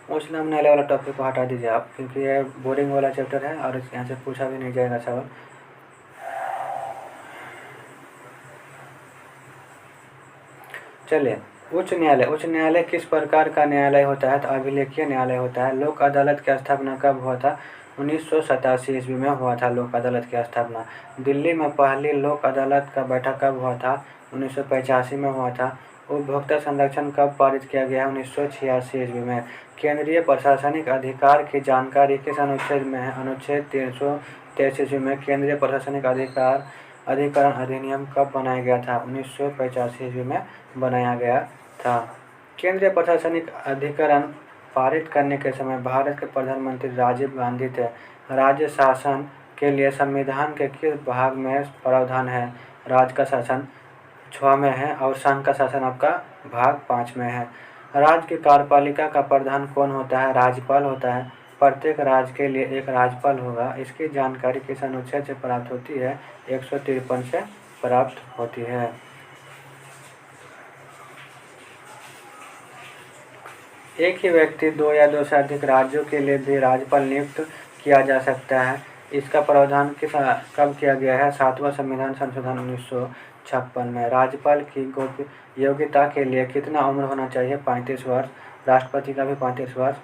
Speaker 1: उच्च न्यायालय वाला टॉपिक को हटा दीजिए आप, क्योंकि ये बोरिंग वाला चैप्टर है और यहाँ से पूछा भी नहीं जाएगा सवाल। चलिए, उच्च न्यायालय किस प्रकार का न्यायालय होता है? तो अभिलेखीय न्यायालय होता है। लोक अदालत की स्थापना कब हुआ था? 1987 ईस्वी में हुआ था लोक अदालत की स्थापना। दिल्ली में पहली लोक अदालत का बैठक कब हुआ था? 1985 में हुआ था। उपभोक्ता संरक्षण कब पारित किया गया? 1986 ईस्वी में। केंद्रीय प्रशासनिक अधिकार की जानकारी किस अनुच्छेद में है? अनुच्छेद 323 ईस्वी में। केंद्रीय प्रशासनिक अधिकरण अधिनियम कब बनाया गया था? 1985 ईस्वी में बनाया गया था। केंद्रीय प्रशासनिक अधिकरण पारित करने के समय भारत के प्रधानमंत्री राजीव गांधी थे। राज्य शासन के लिए संविधान के किस भाग में प्रावधान है? राज्य का शासन 6 में है और संघ का शासन आपका भाग 5 में है। राज्य की कार्यपालिका का प्रधान कौन होता है? राज्यपाल होता है। प्रत्येक राज्य के लिए एक राज्यपाल होगा। इसकी जानकारी किस अनुच्छेद से प्राप्त होती है? 153 से प्राप्त होती है। एक ही व्यक्ति 2 या 2 से अधिक राज्यों के लिए भी राज्यपाल नियुक्त किया जा सकता है। इसका प्रावधान कब किया गया है? 7वां संविधान संशोधन 1956 में। राज्यपाल की योग्यता के लिए कितना उम्र होना चाहिए? 35 वर्ष। राष्ट्रपति का भी 35 वर्ष।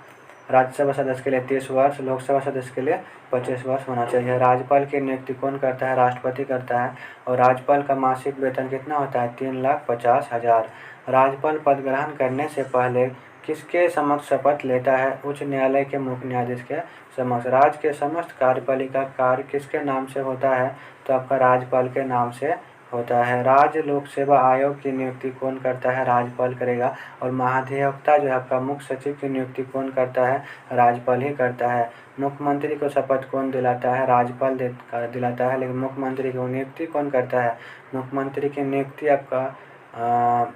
Speaker 1: राज्यसभा सदस्य के लिए 30 वर्ष। लोकसभा सदस्य के लिए 25 वर्ष होना चाहिए। राज्यपाल की नियुक्ति कौन करता है? राष्ट्रपति करता है। और राज्यपाल का मासिक वेतन कितना होता है? 3,50,000। राज्यपाल पद ग्रहण करने से पहले किसके समक्ष शपथ लेता है? उच्च न्यायालय के मुख्य न्यायाधीश के समक्ष। राज्य के समस्त कार्यपालिका कार्य किसके नाम से होता है? तो आपका राज्यपाल के नाम से होता है। राज्य लोक सेवा आयोग की नियुक्ति कौन करता है? राज्यपाल करेगा। और महाधिवक्ता जो है आपका मुख्य सचिव की नियुक्ति कौन करता है? राज्यपाल ही करता है। मुख्यमंत्री को शपथ कौन दिलाता है? राज्यपाल दिलाता है। लेकिन मुख्यमंत्री की नियुक्ति कौन करता है? मुख्यमंत्री की नियुक्ति आपका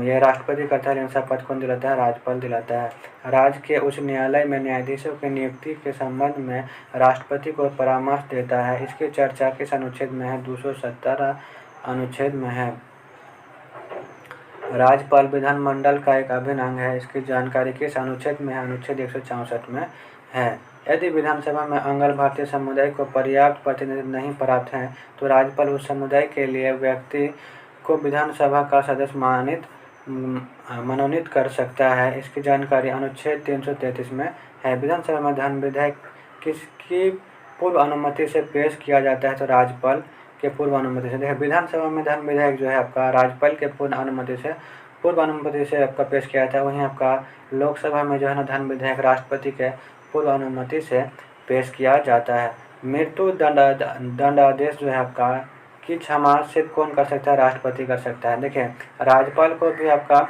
Speaker 1: यह राष्ट्रपति करता है, लेकिन शपथ कौन दिलाता है? राज्यपाल दिलाता है। राज्य के उच्च न्यायालय में न्यायाधीशों की नियुक्ति के संबंध में राष्ट्रपति को परामर्श देता है। इसकी चर्चा किस अनुच्छेद में है? 217 अनुच्छेद में है। राज्यपाल विधानमंडल का एक अभिन्न अंग है। इसकी जानकारी किस अनुच्छेद में है? अनुच्छेद 164 में है। यदि विधानसभा में अंगल भारतीय समुदाय को पर्याप्त प्रतिनिधित्व नहीं प्राप्त है तो राज्यपाल उस समुदाय के लिए व्यक्ति को विधानसभा का सदस्य मनोनीत कर सकता है। इसकी जानकारी अनुच्छेद 333 में है। विधानसभा में धन विधेयक किसकी पूर्व अनुमति से पेश किया जाता है? तो राज्यपाल के पूर्व अनुमति से। देखिए, विधानसभा में धन विधेयक जो है आपका राज्यपाल के पूर्व अनुमति से आपका पेश किया जाता है। वहीं आपका लोकसभा में जो है ना धन विधेयक राष्ट्रपति के पूर्व अनुमति से पेश किया जाता है। मृत्यु दंडादेश जो है आपका की क्षमा सिर्फ कौन कर सकता है? राष्ट्रपति कर सकता है। देखिए, राज्यपाल को भी आपका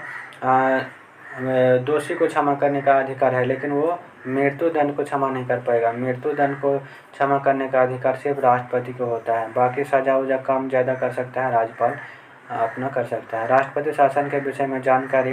Speaker 1: दोषी को क्षमा करने का अधिकार है, लेकिन वो मृत्यु दंड को क्षमा नहीं कर पाएगा। मृत्यु दंड को क्षमा करने का अधिकार सिर्फ राष्ट्रपति को होता है। बाकी सजा उजा कम ज़्यादा कर सकता है राज्यपाल अपना कर सकता है। राष्ट्रपति शासन के विषय में जानकारी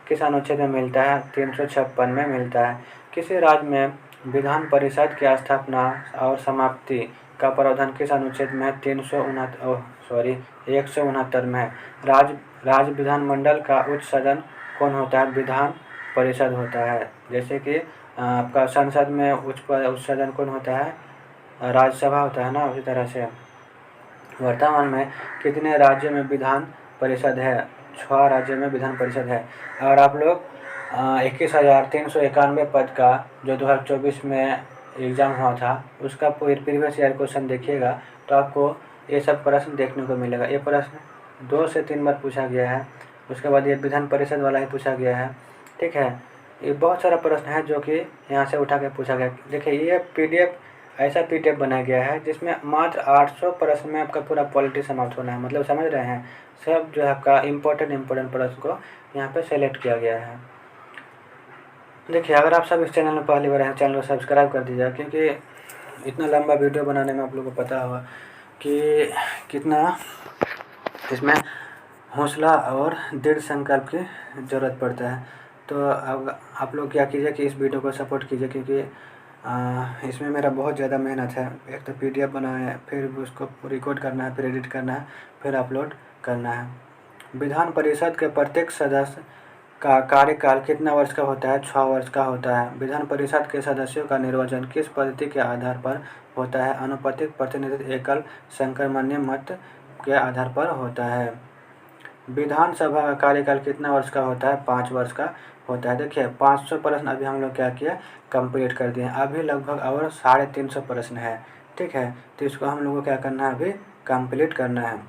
Speaker 1: किस अनुच्छेद में मिलता है? 356 में मिलता है। किसी राज्य में विधान परिषद की स्थापना और समाप्ति का प्रावधान किस अनुच्छेद में? 169 में है। राज्य विधानमंडल का उच्च सदन कौन होता है? विधान परिषद होता है। जैसे कि आपका संसद में उच्च सदन कौन होता है? राज्यसभा होता है ना। उसी तरह से वर्तमान में कितने राज्यों में विधान परिषद है? 6 राज्यों में विधान परिषद है। और आप लोग 21,391 पद का जो 2024 में एग्ज़ाम हुआ था उसका प्रीवियस ईयर क्वेश्चन देखिएगा तो आपको ये सब प्रश्न देखने को मिलेगा। ये प्रश्न 2 से 3 बार पूछा गया है। उसके बाद ये विधान परिषद वाला ही पूछा गया है, ठीक है। ये बहुत सारा प्रश्न है जो कि यहाँ से उठा के पूछा गया। देखिए ये PDF ऐसा PDF बनाया गया है जिसमें मात्र 800 प्रश्न में आपका पूरा पॉलिटी समाप्त होना है। मतलब समझ रहे हैं, सब जो है आपका इम्पोर्टेंट प्रश्न को यहाँ पे सेलेक्ट किया गया है। देखिए अगर आप सब इस चैनल में पहली बार हैं, चैनल को सब्सक्राइब कर दीजिएगा, क्योंकि इतना लंबा वीडियो बनाने में आप लोगों को पता होगा कि कितना इसमें हौसला और दृढ़ संकल्प की ज़रूरत पड़ता है। तो अब आप लोग क्या कीजिए कि इस वीडियो को सपोर्ट कीजिए, क्योंकि इसमें मेरा बहुत ज़्यादा मेहनत है। एक तो PDF बनाना है, फिर उसको रिकॉर्ड करना है, फिर एडिट करना है, फिर अपलोड करना है। विधान परिषद के प्रत्येक सदस्य का कार्यकाल कितना वर्ष का होता है? 6 वर्ष का होता है। विधान परिषद के सदस्यों का निर्वाचन किस पद्धति के आधार पर होता है? अनुपातिक प्रतिनिधित्व, एकल संक्रमणीय मत के आधार पर होता है। विधानसभा का कार्यकाल कितना वर्ष का होता है? 5 वर्ष का होता है। देखिए 500 प्रश्न अभी हम लोग क्या किया, कंप्लीट कर दिए। अभी लगभग और 350 प्रश्न है, ठीक है। तो इसको हम लोग को क्या करना है, अभी कंप्लीट करना है।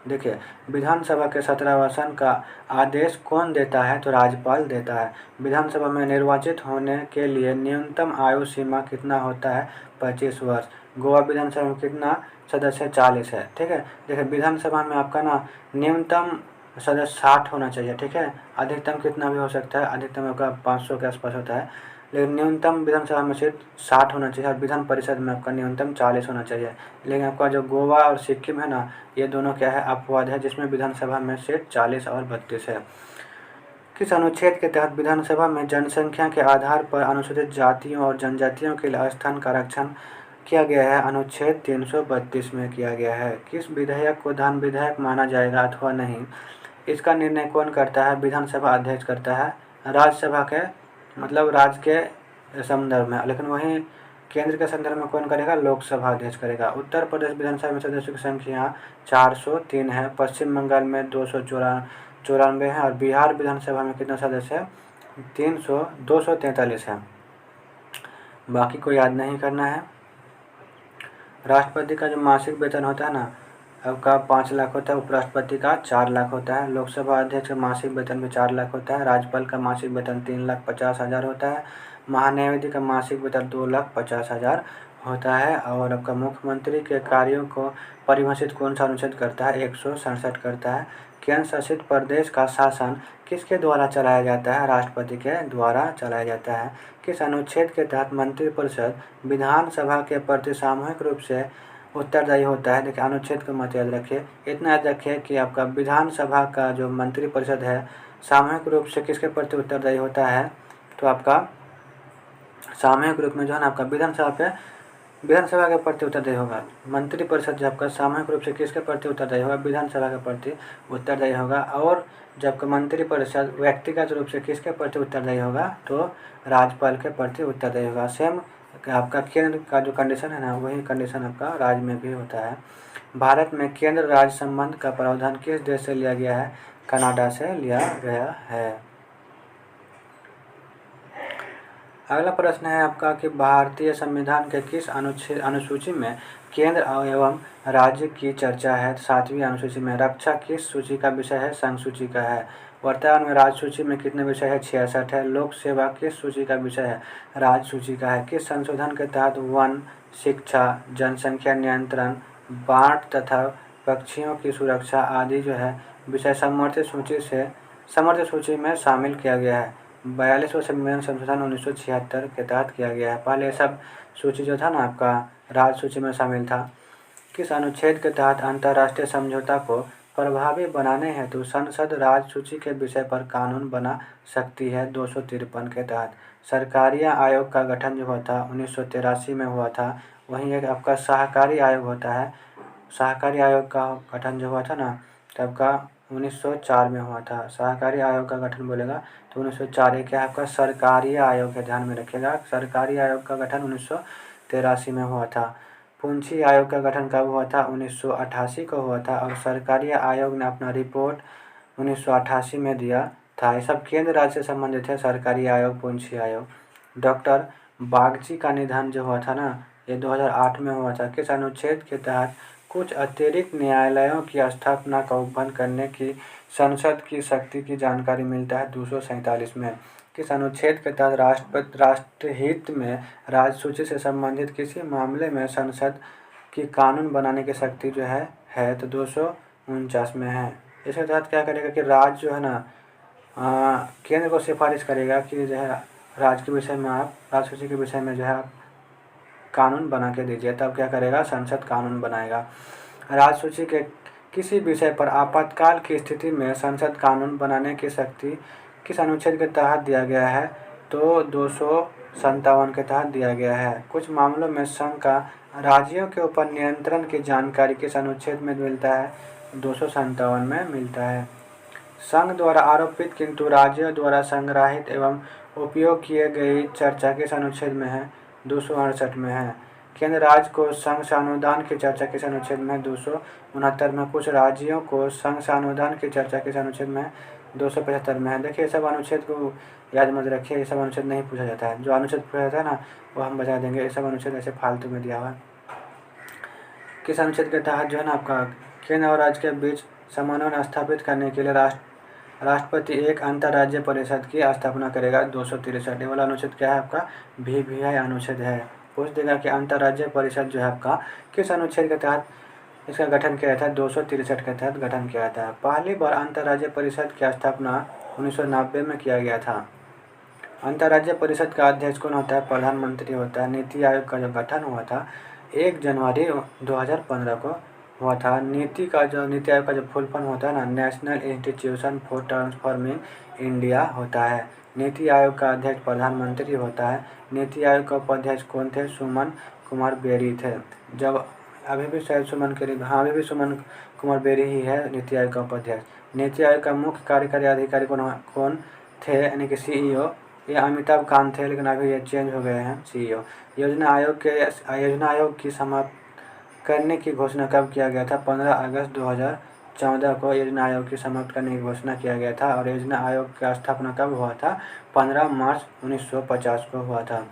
Speaker 1: देखिए विधानसभा के 17वां का आदेश कौन देता है? तो राज्यपाल देता है। विधानसभा में निर्वाचित होने के लिए न्यूनतम आयु सीमा कितना होता है? 25 वर्ष। गोवा विधानसभा में कितना सदस्य? 40 है, ठीक है। देखिए विधानसभा में आपका ना न्यूनतम सदस्य 60 होना चाहिए, ठीक है। अधिकतम कितना भी हो सकता है, अधिकतम आपका 500 के आसपास होता है, लेकिन न्यूनतम विधानसभा में सीट 60 होना चाहिए और विधान परिषद में आपका न्यूनतम 40 होना चाहिए। लेकिन आपका जो गोवा और सिक्किम है ना, ये दोनों क्या है, अपवाद है, जिसमें विधानसभा में सीट 40 और 32 है। किस अनुच्छेद के तहत विधानसभा में जनसंख्या के आधार पर अनुसूचित जातियों और जनजातियों के लिए स्थान का आरक्षण किया गया है? अनुच्छेद 332 में किया गया है। किस विधेयक को धन विधेयक माना जाएगा अथवा नहीं, इसका निर्णय कौन करता है? विधानसभा अध्यक्ष करता है। राज्यसभा के मतलब राज्य के संदर्भ में, लेकिन वहीं केंद्र के संदर्भ में कौन करेगा? लोकसभा अध्यक्ष करेगा। उत्तर प्रदेश विधानसभा में सदस्यों की संख्या 403 है। पश्चिम बंगाल में 294 है और बिहार विधानसभा में कितना सदस्य है? 243 है। बाकी को याद नहीं करना है। राष्ट्रपति का जो मासिक वेतन होता है ना, आपका 5 लाख होता है। उपराष्ट्रपति का 4 लाख होता है। लोकसभा अध्यक्ष का मासिक वेतन भी 4 लाख होता है। राज्यपाल का मासिक वेतन 3,50,000 होता है। महान्यायाधीश का मासिक वेतन 2,50,000 होता है। और आपका मुख्यमंत्री के कार्यों को परिभाषित कौन सा अनुच्छेद करता है? 167 करता है। केंद्र शासित प्रदेश का शासन किसके द्वारा चलाया जाता है? राष्ट्रपति के द्वारा चलाया जाता है। किस अनुच्छेद के तहत मंत्रिपरिषद विधानसभा के प्रति सामूहिक रूप से उत्तरदायी होता है? देखिए अनुच्छेद को मत याद रखिए, इतना याद रखिए कि आपका विधानसभा का जो मंत्रिपरिषद है सामूहिक रूप से किसके प्रति उत्तरदायी होता है? तो आपका सामूहिक रूप में जो है ना आपका विधानसभा के प्रति उत्तरदायी होगा। मंत्रिपरिषद जो आपका सामूहिक रूप से किसके प्रति उत्तरदायी होगा? विधानसभा के प्रति उत्तरदायी होगा। और जब मंत्रिपरिषद व्यक्तिगत रूप से किसके प्रति उत्तरदायी होगा? तो राज्यपाल के प्रति उत्तरदायी होगा। सेम आपका केंद्र का जो कंडीशन है ना, वही कंडीशन आपका राज्य में भी होता है। भारत में केंद्र राज्य संबंध का प्रावधान किस देश से लिया गया है? कनाडा से लिया गया है। अगला प्रश्न है आपका कि भारतीय संविधान के किस अनुसूची में केंद्र एवं राज्य की चर्चा है? 7वीं अनुसूची में। रक्षा किस सूची का विषय है? संघ सूची का है। वर्तमान में राज्य सूची में कितने विषय है? 66 है। लोक सेवा किस सूची का विषय है? राज्य सूची का है। किस संशोधन के तहत वन, शिक्षा, जनसंख्या नियंत्रण, बाढ़ तथा पक्षियों की सुरक्षा आदि जो है विषय समर्थित सूची में शामिल किया गया है? 42वां संविधान संशोधन 1976 के तहत किया गया है। पहले सब सूची जो था ना आपका राज्य सूची में शामिल था। किस अनुच्छेद के तहत अंतर्राष्ट्रीय समझौता को प्रभावी बनाने हेतु संसद राज्य सूची के विषय पर कानून बना सकती है? 253 के तहत। सरकारी आयोग का गठन जो हुआ था 1983 में हुआ था। वहीं एक आपका सहकारी आयोग होता है। सहकारी आयोग का गठन जो हुआ था ना तब का 1904 में हुआ था। सहकारी आयोग का गठन बोलेगा तो 1904। क्या है आपका सरकारी आयोग है, ध्यान में रखिएगा। सरकारी आयोग का गठन 1983 में हुआ था। पूंछी आयोग का गठन कब हुआ था? 1988 को हुआ था। और सरकारी आयोग ने अपना रिपोर्ट 1988 में दिया था। ये सब केंद्र राज्य से संबंधित है, सरकारी आयोग, पूंछी आयोग। डॉक्टर बागची का निधन जो हुआ था ना, ये 2008 में हुआ था। किस अनुच्छेद के तहत कुछ अतिरिक्त न्यायालयों की स्थापना का उपबंध करने की संसद की शक्ति की जानकारी मिलता है 247 में। किस अनुच्छेद के तहत राष्ट्रहित में राजसूची से संबंधित किसी मामले में संसद की कानून बनाने की शक्ति जो है तो 249 में है। इसके तहत क्या करेगा कि राज्य जो है ना केंद्र को सिफारिश करेगा कि जो है राज्य के विषय में आप राजसूची के विषय में जो है आप कानून बना के दीजिए, तब क्या करेगा, संसद कानून बनाएगा। राजसूची के किसी विषय पर आपातकाल की स्थिति में संसद कानून बनाने की शक्ति किस अनुच्छेद के तहत दिया गया है, तो 257 के तहत दिया गया है। कुछ मामलों में संघ का राज्यों के ऊपर नियंत्रण की जानकारी किस अनुच्छेद में मिलता है, 257 में मिलता है। संघ द्वारा आरोपित किंतु राज्यों द्वारा संग्रहित एवं उपयोग किए गई चर्चा किस अनुच्छेद में है, 268 में है। केंद्र राज्य को संघ से अनुदान की चर्चा किस अनुच्छेद में है, 269 में। कुछ राज्यों को संघ से अनुदान की चर्चा किस अनुच्छेद में है, 275 में है। देखिए सब अनुच्छेद को याद मत रखिए, ये सब अनुच्छेद नहीं पूछा जाता है। जो अनुच्छेद पूछा जाता है ना वो हम बता देंगे, ये सब अनुच्छेद ऐसे फालतू में दिया हुआ है। किस अनुच्छेद के तहत जो है ना आपका केंद्र और राज्य के बीच समन्वय स्थापित करने के लिए राष्ट्रपति एक अंतर्राज्यीय परिषद की स्थापना करेगा, 263। वाला अनुच्छेद क्या है आपका, VVI अनुच्छेद है। पूछ देगा कि अंतर्राज्यीय परिषद जो है आपका किस अनुच्छेद के तहत इसका गठन किया जाता है, 263 के तहत गठन किया जाता है। पहली बार अंतर्राज्यीय परिषद की स्थापना 1990 में किया गया था। अंतर्राज्यीय परिषद का अध्यक्ष कौन होता है, प्रधानमंत्री होता है। नीति आयोग का जो गठन हुआ था 1 जनवरी 2015 को हुआ था। नीति आयोग का जो फुल फॉर्म होता है ना, national institution for transforming India होता है। नीति आयोग का अध्यक्ष प्रधानमंत्री होता है। नीति आयोग के उपाध्यक्ष कौन थे, सुमन कुमार बेरी थे। जब अभी भी शायद अभी भी सुमन कुमार बेरी ही है नीति आयोग का उपाध्यक्ष। नीति आयोग का मुख्य कार्यकारी अधिकारी कौन थे, यानी कि CEO, ये अमिताभ कांत थे, लेकिन अभी ये चेंज हो गए हैं CEO। योजना आयोग की समाप्त करने की घोषणा कब किया गया था, 15 अगस्त 2014 को योजना आयोग की समाप्त करने की घोषणा किया गया था। और योजना आयोग का स्थापना कब हुआ था, 15 मार्च 1950 को हुआ था।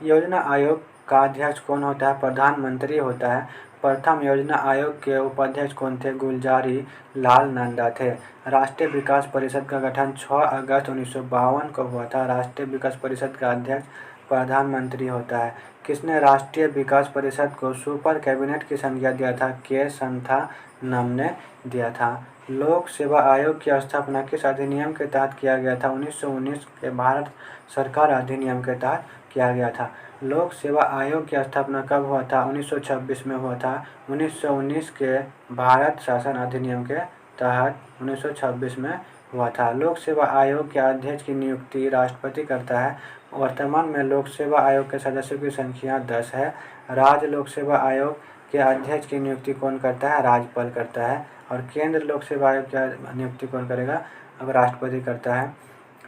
Speaker 1: योजना आयोग का अध्यक्ष कौन होता है, प्रधानमंत्री होता है। प्रथम योजना आयोग के उपाध्यक्ष कौन थे, गुलजारी लाल नंदा थे। राष्ट्रीय विकास परिषद का गठन 6 अगस्त 1952 को हुआ था। राष्ट्रीय विकास परिषद का अध्यक्ष प्रधानमंत्री होता है। किसने राष्ट्रीय विकास परिषद को सुपर कैबिनेट की संज्ञा दिया था, के संथानम ने दिया था। लोक सेवा आयोग की स्थापना किस अधिनियम के तहत किया गया था, 1919 के भारत सरकार अधिनियम के तहत किया गया था। लोक सेवा आयोग की स्थापना कब हुआ था, 1926 में हुआ था। 1919 के भारत शासन अधिनियम के तहत 1926 में हुआ था। लोक सेवा आयोग के अध्यक्ष की नियुक्ति राष्ट्रपति करता है। वर्तमान में लोक सेवा आयोग के सदस्यों की संख्या 10 है। राज्य लोक सेवा आयोग के अध्यक्ष की नियुक्ति कौन करता है, राज्यपाल करता है। और केंद्र लोक सेवा आयोग की नियुक्ति कौन करेगा, अब राष्ट्रपति करता है।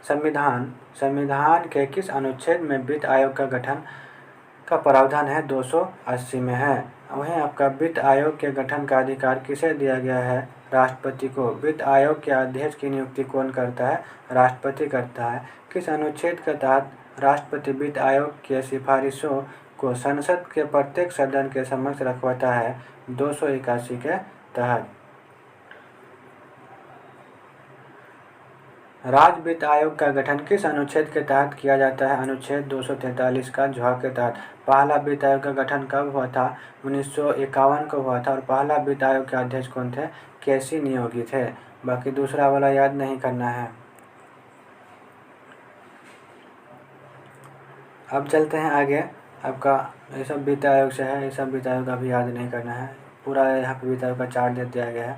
Speaker 1: संविधान के किस अनुच्छेद में वित्त आयोग का गठन का प्रावधान है, 280 में है। वहीं आपका वित्त आयोग के गठन का अधिकार किसे दिया गया है, राष्ट्रपति को। वित्त आयोग के अध्यक्ष की नियुक्ति कौन करता है, राष्ट्रपति करता है। किस अनुच्छेद के तहत राष्ट्रपति वित्त आयोग के सिफारिशों को संसद के प्रत्येक सदन के समक्ष रखवाता है, 281 के तहत। राज्य वित्त आयोग का गठन किस अनुच्छेद के तहत किया जाता है, अनुच्छेद 243 का झ के तहत। पहला वित्त आयोग का गठन कब हुआ था, 1951 को हुआ था। और पहला वित्त आयोग के अध्यक्ष कौन थे, केसी नियोगी थे। बाकी दूसरा वाला याद नहीं करना है। अब चलते हैं आगे। आपका ये सब वित्त आयोग से है, ये सब वित्त आयोग अभी याद नहीं करना है। पूरा यहाँ पे वित्त आयोग का चार्ट दे दिया गया है।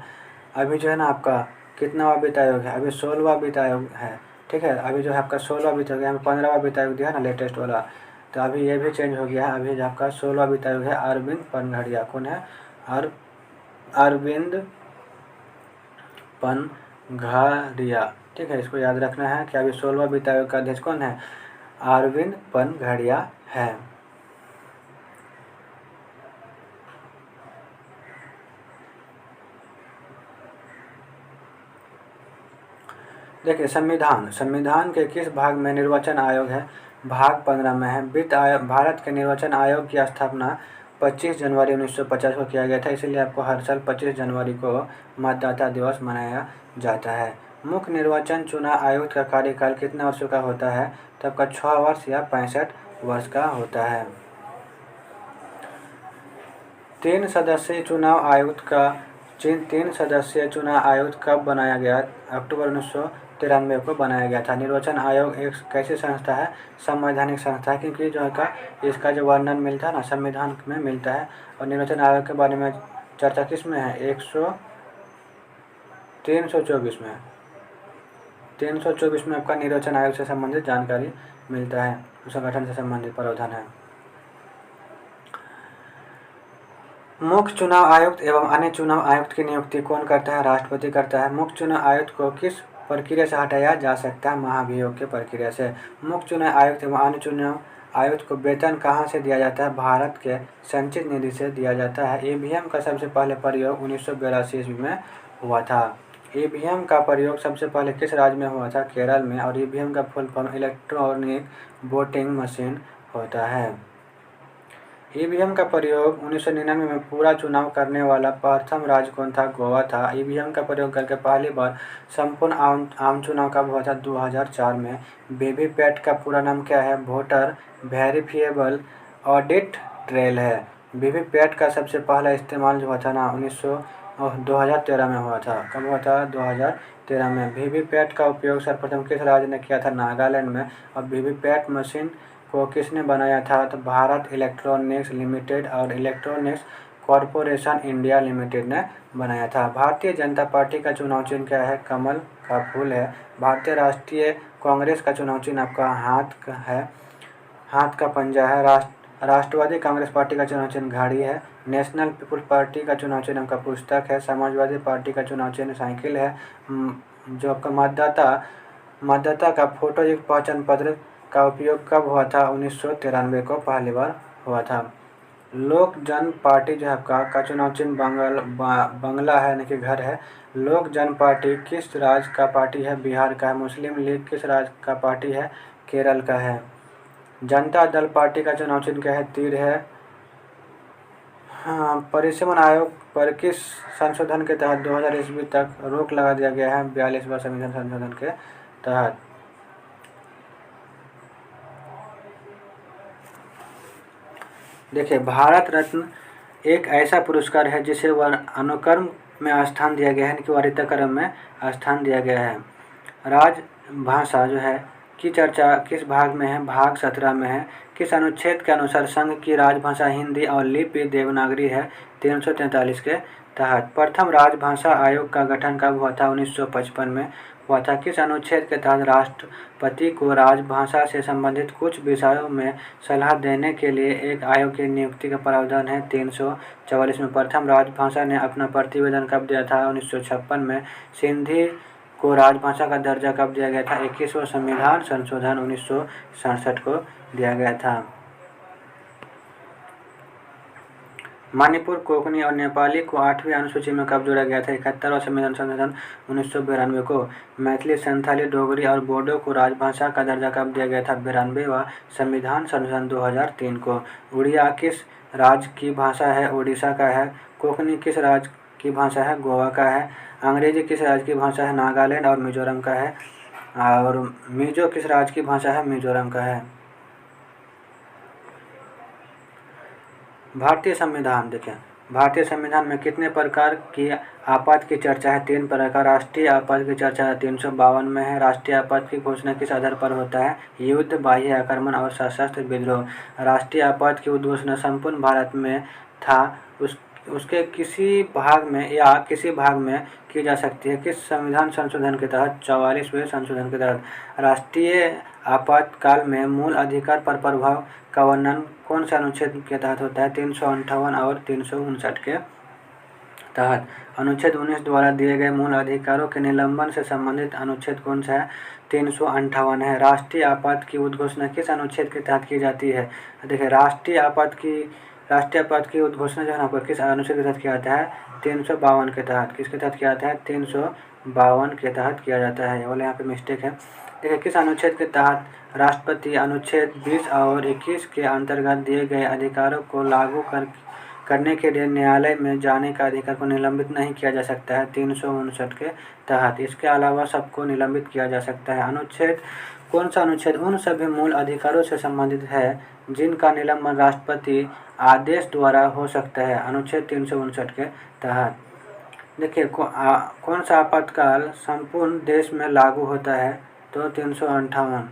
Speaker 1: अभी जो है ना आपका कितनावा वित्त आयोग है, अभी 16वां वित्त आयोग है, ठीक है। अभी जो है आपका 16वां वित्त आयोग है, हमें 15वां वित्त आयोग दिया है ना लेटेस्ट वाला, तो अभी ये भी चेंज हो गया है। अभी जो आपका 16वां वित्त आयोग है अरविंद पनघड़िया। कौन है, अरविंद पनघड़िया, ठीक है। इसको याद रखना है कि अभी 16वां वित्त आयोग का अध्यक्ष कौन है, अरविंद पनघड़िया है। देखिए संविधान के किस भाग में निर्वाचन आयोग है? भाग 15 में है। वित्त आयोग, भारत के निर्वाचन आयोग की स्थापना 25 जनवरी 1950 को किया गया था, इसलिए आपको हर साल 25 जनवरी को मतदाता दिवस मनाया जाता है। मुख्य निर्वाचन चुनाव आयुक्त का कार्यकाल कितने वर्षों का होता है? तो आपका 6 वर्ष या 65 वर्ष का होता है। 3 सदस्यीय चुनाव आयुक्त कब बनाया गया? अक्टूबर 1993 को बनाया गया था। निर्वाचन आयोग एक कैसी संस्था है? संवैधानिक संस्था है, क्योंकि जो है का इसका जो वर्णन मिलता है ना संविधान में मिलता है। और निर्वाचन आयोग के बारे में चर्चा किस में है? 324 में है। 324 में आपका निर्वाचन आयोग से संबंधित जानकारी मिलता है, उसका गठन से संबंधित प्रावधान है। मुख्य चुनाव आयुक्त एवं अन्य चुनाव आयुक्त की नियुक्ति कौन करता है? राष्ट्रपति करता है। मुख्य चुनाव आयुक्त को किस प्रक्रिया से हटाया जा सकता है? महाभियोग की प्रक्रिया से। मुख्य चुनाव आयुक्त एवं अन्य चुनाव आयुक्त को वेतन कहाँ से दिया जाता है? भारत के संचित निधि से दिया जाता है। ईवीएम का सबसे पहले प्रयोग 1982 ईस्वी में हुआ था। ईवीएम का प्रयोग सबसे पहले किस राज्य में हुआ था? केरल में। और ईवीएम का full form electronic voting machine होता है। ईवीएम का प्रयोग 1999 में पूरा चुनाव करने वाला प्रथम राज्य कौन था? गोवा था। ईवीएम का प्रयोग करके पहली बार संपूर्ण आम चुनाव कब हुआ था? 2004 में। वीवीपैट का पूरा नाम क्या है? वोटर वेरिफिएबल ऑडिट ट्रेल है। वीवीपैट का सबसे पहला इस्तेमाल जो हुआ था ना 2013 में हुआ था। कब हुआ था? 2013 में। वीवीपैट का उपयोग सर्वप्रथम किस राज्य ने किया था? नागालैंड में। और वीवीपैट मशीन को किसने बनाया था? तो भारत इलेक्ट्रॉनिक्स लिमिटेड और इलेक्ट्रॉनिक्स कॉरपोरेशन इंडिया लिमिटेड ने बनाया था। भारतीय जनता पार्टी का चुनाव चिन्ह क्या है? कमल का फूल है। भारतीय राष्ट्रीय कांग्रेस का चुनाव चिन्ह आपका हाथ का पंजा है। राष्ट्रवादी कांग्रेस पार्टी का चुनाव चिन्ह घड़ी है। नेशनल पीपुल्स पार्टी का चुनाव चिन्ह आपका पुस्तक है। समाजवादी पार्टी का चुनाव चिन्ह साइकिल है। जो आपका मतदाता का फोटोयुक्त पहचान पत्र का उपयोग कब हुआ था? 1993 को पहली बार हुआ था। लोक जन पार्टी जो है आपका का चुनाव चिन्ह बंगला है, यानी कि घर है। लोक जन पार्टी किस राज्य का पार्टी है? बिहार का है। मुस्लिम लीग किस राज्य का पार्टी है? केरल का है। जनता दल पार्टी का चुनाव चिन्ह क्या है? तीर है। हाँ, परिसीमन आयोग पर किस संशोधन के तहत 2000 ईस्वी तक रोक लगा दिया गया है? 42वां संविधान संशोधन के तहत। देखिए, भारत रत्न एक ऐसा पुरस्कार है जिसे अनुक्रम में स्थान दिया गया है, कि वरीयताक्रम में स्थान दिया गया है। राजभाषा जो है की चर्चा किस भाग में है? भाग 17 में है। किस अनुच्छेद के अनुसार संघ की राजभाषा हिंदी और लिपि देवनागरी है? 343 के तहत। प्रथम राजभाषा आयोग का गठन कब हुआ था? 1955 में हुआ था। किस अनुच्छेद के तहत राष्ट्रपति को राजभाषा से संबंधित कुछ विषयों में सलाह देने के लिए एक आयोग की नियुक्ति का प्रावधान है? 344 में। प्रथम राजभाषा ने अपना प्रतिवेदन कब दिया था? 1956 में। सिंधी को राजभाषा का दर्जा कब दिया गया था? 21वां संविधान संशोधन 1967 को दिया गया था। मणिपुर, कोंकणी और नेपाली को 8वीं अनुसूची में कब जोड़ा गया था? 71वां संविधान संशोधन 1992 को। मैथिली, संथाली, डोगरी और बोडो को राजभाषा का दर्जा कब दिया गया था? 92वां संविधान संशोधन 2003 को। उड़िया किस राज्य की भाषा है? ओडिशा का है। कोंकणी किस राज्य की भाषा है? गोवा का है। अंग्रेजी किस राज्य की भाषा है? नागालैंड और मिजोरम का है। और मिजो किस राज्य की भाषा है? मिजोरम का है। भारतीय संविधान देखें, भारतीय संविधान में कितने प्रकार की आपात की चर्चा है? 3 प्रकार। राष्ट्रीय आपात की चर्चा 352 में है। राष्ट्रीय आपात की घोषणा किस आधार पर होता है? युद्ध, बाह्य आक्रमण और सशस्त्र विद्रोह। राष्ट्रीय आपात की उद्घोषणा संपूर्ण भारत में था, उसके किसी भाग में या किसी भाग में की जा सकती है? किस संविधान संशोधन के तहत? 44वें संशोधन के तहत। राष्ट्रीय आपातकाल में मूल अधिकार पर प्रभाव का वर्णन कौन से अनुच्छेद के तहत होता है? 358 और 359 के तहत। अनुच्छेद 19 द्वारा दिए गए मूल अधिकारों के निलंबन से संबंधित अनुच्छेद कौन सा है? 358 है। राष्ट्रीय आपात की उद्घोषणा किस अनुच्छेद के तहत की जाती है? देखिए, राष्ट्रीय आपात की राष्ट्रीय पद की उद्घोषणा जो है ना किस अनुच्छेद के तहत किया जाता है? 352 के तहत। किसके तहत किया जाता है? 352 के तहत किया जाता है। ये वाला यहाँ पे मिस्टेक है। देखिए, किस अनुच्छेद के तहत राष्ट्रपति अनुच्छेद 20 और 21 के अंतर्गत दिए गए अधिकारों को लागू करने के लिए न्यायालय में जाने का अधिकार को निलंबित नहीं किया जा सकता है? 359 के तहत। इसके अलावा सबको निलंबित किया जा सकता है। अनुच्छेद, कौन सा अनुच्छेद उन सभी मूल अधिकारों से संबंधित है जिनका निलंबन राष्ट्रपति आदेश द्वारा हो सकता है? अनुच्छेद 359 के तहत। देखिए, कौन सा आपातकाल संपूर्ण देश में लागू होता है? तो 358।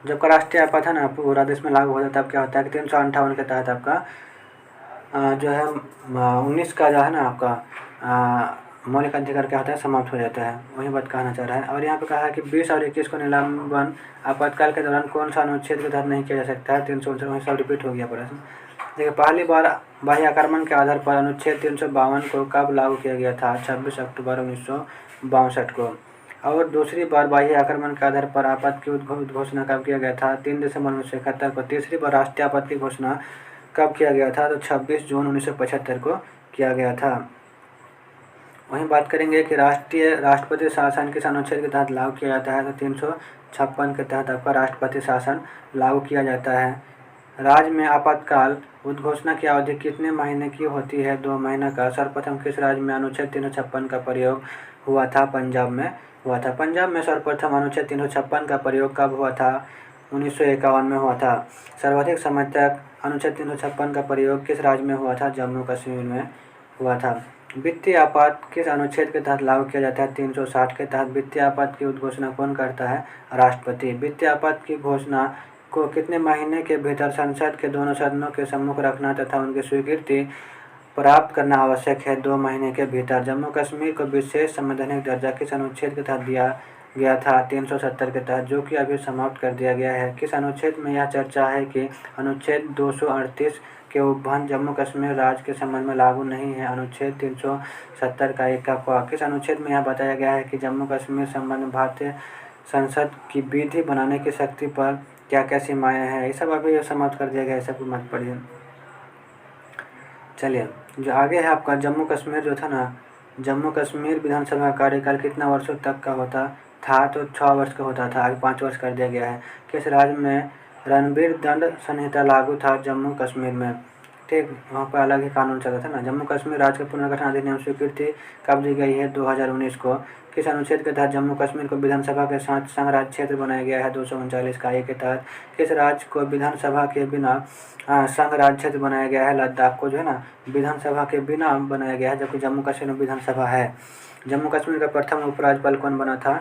Speaker 1: जब का राष्ट्रीय आपात है ना पूरा देश में लागू होता है तब क्या होता है कि 358 के तहत आपका जो है 19 का जो है ना आपका मौलिक अधिकार क्या होता है? समाप्त हो जाता है। वही बात कहना चाह रहा है। और यहाँ पे कहा है कि 20 और 21 को निलंबन आपातकाल के दौरान कौन सा अनुच्छेद के तहत नहीं किया जा सकता है? 359। वही सब रिपीट हो गया प्रश्न। देखिए, पहली बार बाह्य आक्रमण के आधार पर अनुच्छेद 352 को कब लागू किया गया था? 26 अक्टूबर 1962 को। और दूसरी बार बाह्य आक्रमण के आधार पर आपात की घोषणा कब किया गया था? 3 दिसंबर 1971 को। तीसरी बार राष्ट्रीय आपात की घोषणा कब किया गया था? तो 26 जून 1975 को किया गया था। वहीं बात करेंगे कि राष्ट्रपति शासन किस अनुच्छेद के तहत लागू किया जाता है? तो 356 के तहत आपका राष्ट्रपति शासन लागू किया जाता है। राज्य में आपातकाल उद्घोषणा की अवधि कितने महीने की होती है? 2 महीने का। सर्वप्रथम किस राज्य में अनुच्छेद 356 का प्रयोग हुआ था? पंजाब में हुआ था। पंजाब में सर्वप्रथम अनुच्छेद 356 का प्रयोग कब हुआ था? 1951 में हुआ था। सर्वाधिक समय तक अनुच्छेद 356 का प्रयोग किस राज्य में हुआ था? जम्मू कश्मीर में हुआ था। वित्तीय आपात किस अनुच्छेद के तहत लागू किया जाता है? 360 के तहत। वित्तीय आपात की उद्घोषणा कौन करता है? राष्ट्रपति। वित्तीय आपात की घोषणा को कितने महीने के भीतर संसद के दोनों सदनों के सम्मुख रखना तथा उनकी स्वीकृति प्राप्त करना आवश्यक है? 2 महीने के भीतर। जम्मू कश्मीर को विशेष संवैधानिक दर्जा किस अनुच्छेद के तहत दिया गया था? 370 के तहत, जो कि अभी समाप्त कर दिया गया है। किस अनुच्छेद में यह चर्चा है कि अनुच्छेद 238 के उपबंध जम्मू कश्मीर राज्य के संबंध में लागू नहीं है? अनुच्छेद 370 का 1 का। किस अनुच्छेद में यह बताया गया है कि जम्मू कश्मीर संबंध में भारतीय संसद की विधि बनाने की शक्ति पर क्या क्या सीमाएँ हैं? ये सब अभी समाप्त कर दिया गया है, सब मत पढ़िए। चलिए, जो आगे है आपका जम्मू कश्मीर जो था ना, जम्मू कश्मीर विधानसभा का कार्यकाल कितना वर्षों तक का होता था? तो 6 वर्ष का होता था, आगे 5 वर्ष कर दिया गया है। किस राज्य में रणबीर दंड संहिता लागू था? जम्मू कश्मीर में। ठीक, वहाँ पर अलग ही कानून चला था ना। जम्मू कश्मीर राज्य के पुनर्गठन अधिनियम स्वीकृति कब दी गई है? 2019 को। किस अनुच्छेद के तहत जम्मू कश्मीर को विधानसभा के साथ संघ राज्य क्षेत्र बनाया गया है? 239 का 1 के तहत। किस राज्य को विधानसभा के बिना संघ राज्य क्षेत्र बनाया गया है? लद्दाख को जो है ना विधानसभा के बिना बनाया गया है, जबकि जम्मू कश्मीर में विधानसभा है। जम्मू कश्मीर का प्रथम उपराज्यपाल कौन बना था?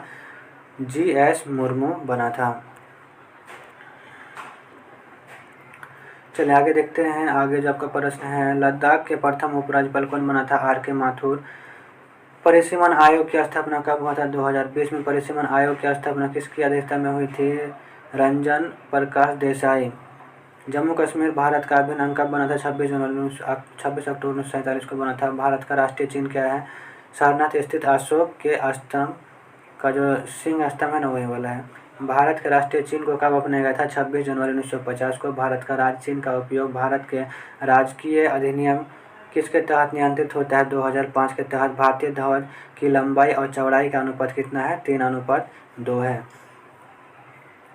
Speaker 1: GS मुर्मू बना था। चलिए आगे देखते हैं। आगे जो आपका प्रश्न है, लद्दाख के प्रथम उपराज्यपाल कौन बना था? RK माथुर। परिसीमन आयोग की स्थापना कब हुआ था? 2020 में। परिसीमन आयोग की स्थापना किसकी अध्यक्षता में हुई थी? रंजन प्रकाश देसाई। जम्मू कश्मीर भारत का अभिन्न अंग कब बना था? 26 अक्टूबर 1947 को बना था। भारत का राष्ट्रीय चिन्ह क्या है? सारनाथ स्थित अशोक के स्तंभ का जो सिंह स्तंभ है ना वही वाला है। भारत के राष्ट्रीय चिन्ह को कब अपनाया गया था? 26 जनवरी 1950 को। भारत का राज्य चिन्ह का उपयोग भारत के राजकीय अधिनियम किसके तहत नियंत्रित होता है? 2005 के तहत। भारतीय ध्वज की लंबाई और चौड़ाई का अनुपात कितना है? 3:2 है।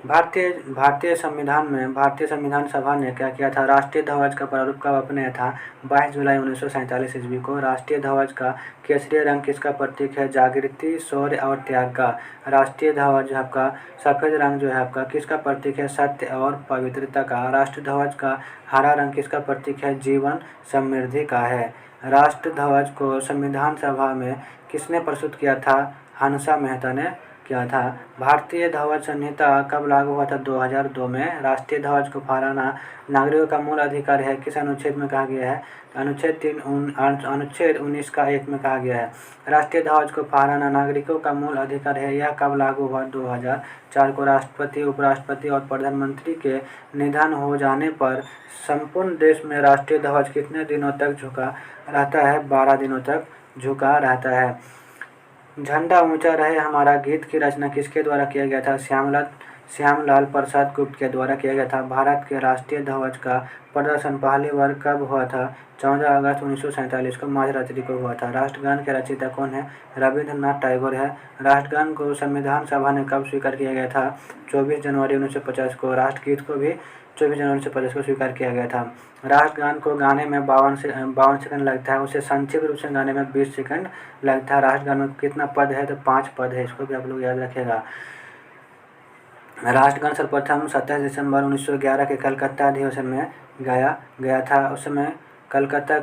Speaker 1: भारतीय संविधान सभा ने क्या किया था? राष्ट्रीय ध्वज का प्रारूप कब अपनाया था? 22 जुलाई 1947 ईस्वी को। राष्ट्रीय ध्वज का केसरी रंग किसका प्रतीक है? जागृति, शौर्य और त्याग का। राष्ट्रीय ध्वज आपका सफ़ेद रंग जो है आपका किसका प्रतीक है? सत्य और पवित्रता का। राष्ट्र ध्वज का हरा रंग किसका प्रतीक है? जीवन समृद्धि का है। राष्ट्र ध्वज को संविधान सभा में किसने प्रस्तुत किया था? हंसा मेहता ने किया था। भारतीय ध्वज संहिता कब लागू हुआ था? 2002 में। राष्ट्रीय ध्वज को फहराना नागरिकों का मूल अधिकार है, किस अनुच्छेद में कहा गया है? अनुच्छेद 19 का 1 में कहा गया है। राष्ट्रीय ध्वज को फहराना नागरिकों का मूल अधिकार है, यह कब लागू हुआ? 2004 को। राष्ट्रपति, उपराष्ट्रपति और प्रधानमंत्री के निधन हो जाने पर संपूर्ण देश में राष्ट्रीय ध्वज कितने दिनों तक झुका रहता है? 12 दिनों तक झुका रहता है। झंडा ऊंचा रहे हमारा गीत की रचना किसके द्वारा किया गया था? श्यामलाल प्रसाद गुप्त के द्वारा किया गया था। भारत के राष्ट्रीय ध्वज का प्रदर्शन पहली बार कब हुआ था? 14 अगस्त 1947 को मध्यरात्रि को हुआ था। राष्ट्रगान के रचयिता कौन है? रविंद्रनाथ टैगोर है। राष्ट्रगान को संविधान सभा ने कब स्वीकार किया गया था? 24 जनवरी 1950 को। राष्ट्रगीत को भी 24 जनवरी 1950 को स्वीकार किया गया था। राष्ट्रगान को गाने में 52 सेकंड लगता है, उसे संक्षिप्त रूप से गाने में 20 सेकंड लगता है। राष्ट्रगान में कितना पद है? तो 5 पद है, इसको भी आप लोग याद रखेगा। राष्ट्रगान सर्वप्रथम 27 दिसंबर 1911 के कलकत्ता अधिवेशन में गाया गया था। उस समय कलकत्ता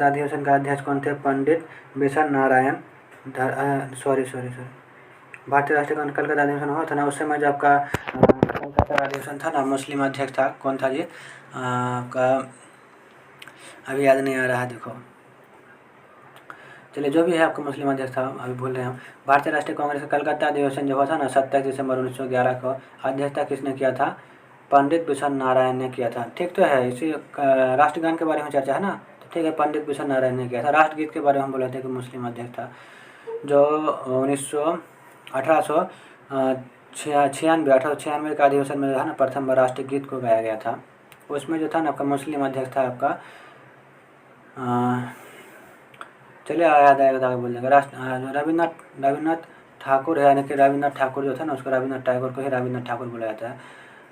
Speaker 1: अधिवेशन का अध्यक्ष कौन थे? पंडित बिशन नारायण भारतीय राष्ट्रीय कलकत्ता अधिवेशन हुआ था ना, उस समय जब आपका कलकत्ता अधिवेशन था ना, मुस्लिम अध्यक्ष था। कौन था जी? आपका अभी याद नहीं आ रहा है, देखो चलिए जो भी है आपका मुस्लिम अध्यक्ष था, अभी भूल रहे हैं। भारतीय राष्ट्रीय कांग्रेस का कलकत्ता अधिवेशन जो हुआ था ना 27 दिसंबर 1911 को, अध्यक्षता किसने किया था? पंडित बिशन नारायण ने किया था। ठीक तो है, इसी राष्ट्रगान के बारे में चर्चा है ना, तो ठीक है, पंडित बिशन नारायण ने किया था। राष्ट्रगीत के बारे में हम बोले थे कि मुस्लिम अध्यक्ष था, जो 1896 का अधिवेशन में जो है ना प्रथम बार राष्ट्रगीत को गाया गया था। उसमें जो था ना आपका मुस्लिम अध्यक्ष था आपका, चलिए याद आएगा तो आगे बोल देंगे। रविन्द्रनाथ ठाकुर है, यानी कि रविन्द्रनाथ ठाकुर जो था ना, उसको रविन्द्रनाथ टैगोर को ही रविन्द्रनाथ ठाकुर बोला जाता है।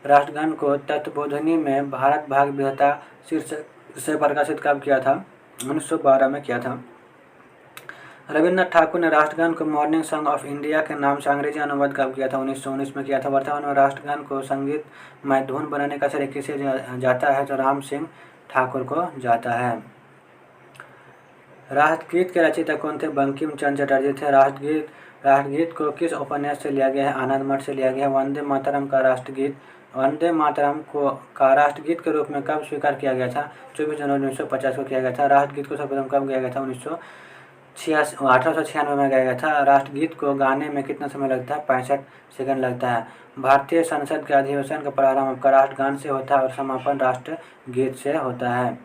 Speaker 1: राष्ट्रगान को तत्वबोधिनी में भारत भाग विधाता शीर्षक से प्रकाशित कब किया था? 1912 में किया था। रविन्द्रनाथ ठाकुर ने राष्ट्रगान को मॉर्निंग सॉन्ग ऑफ इंडिया के नाम से अंग्रेजी अनुवाद कब किया था? 1919 में किया था। वर्तमान में राष्ट्रगान को संगीतमय धुन बनाने का श्रेय किसे जाता है? तो राम सिंह ठाकुर को जाता है। राष्ट्रगीत के रचयिता कौन थे? बंकिम चंद्र चटर्जी थे। राष्ट्रगीत को किस उपन्यास से लिया गया है? आनंद मठ से लिया गया है। वंदे मातरम का राष्ट्रगीत का राष्ट्रगीत के रूप में कब स्वीकार किया गया था? 24 जनवरी 1950 को किया गया था। राष्ट्रगीत को सर्वप्रथम कब गाया गया था? 1896 में गाया गया था। राष्ट्रगीत को गाने में कितना समय लगता है? 65 सेकंड लगता है। भारतीय संसद के अधिवेशन का प्रारंभ आपका राष्ट्रगान से होता है और समापन राष्ट्रगीत से होता है।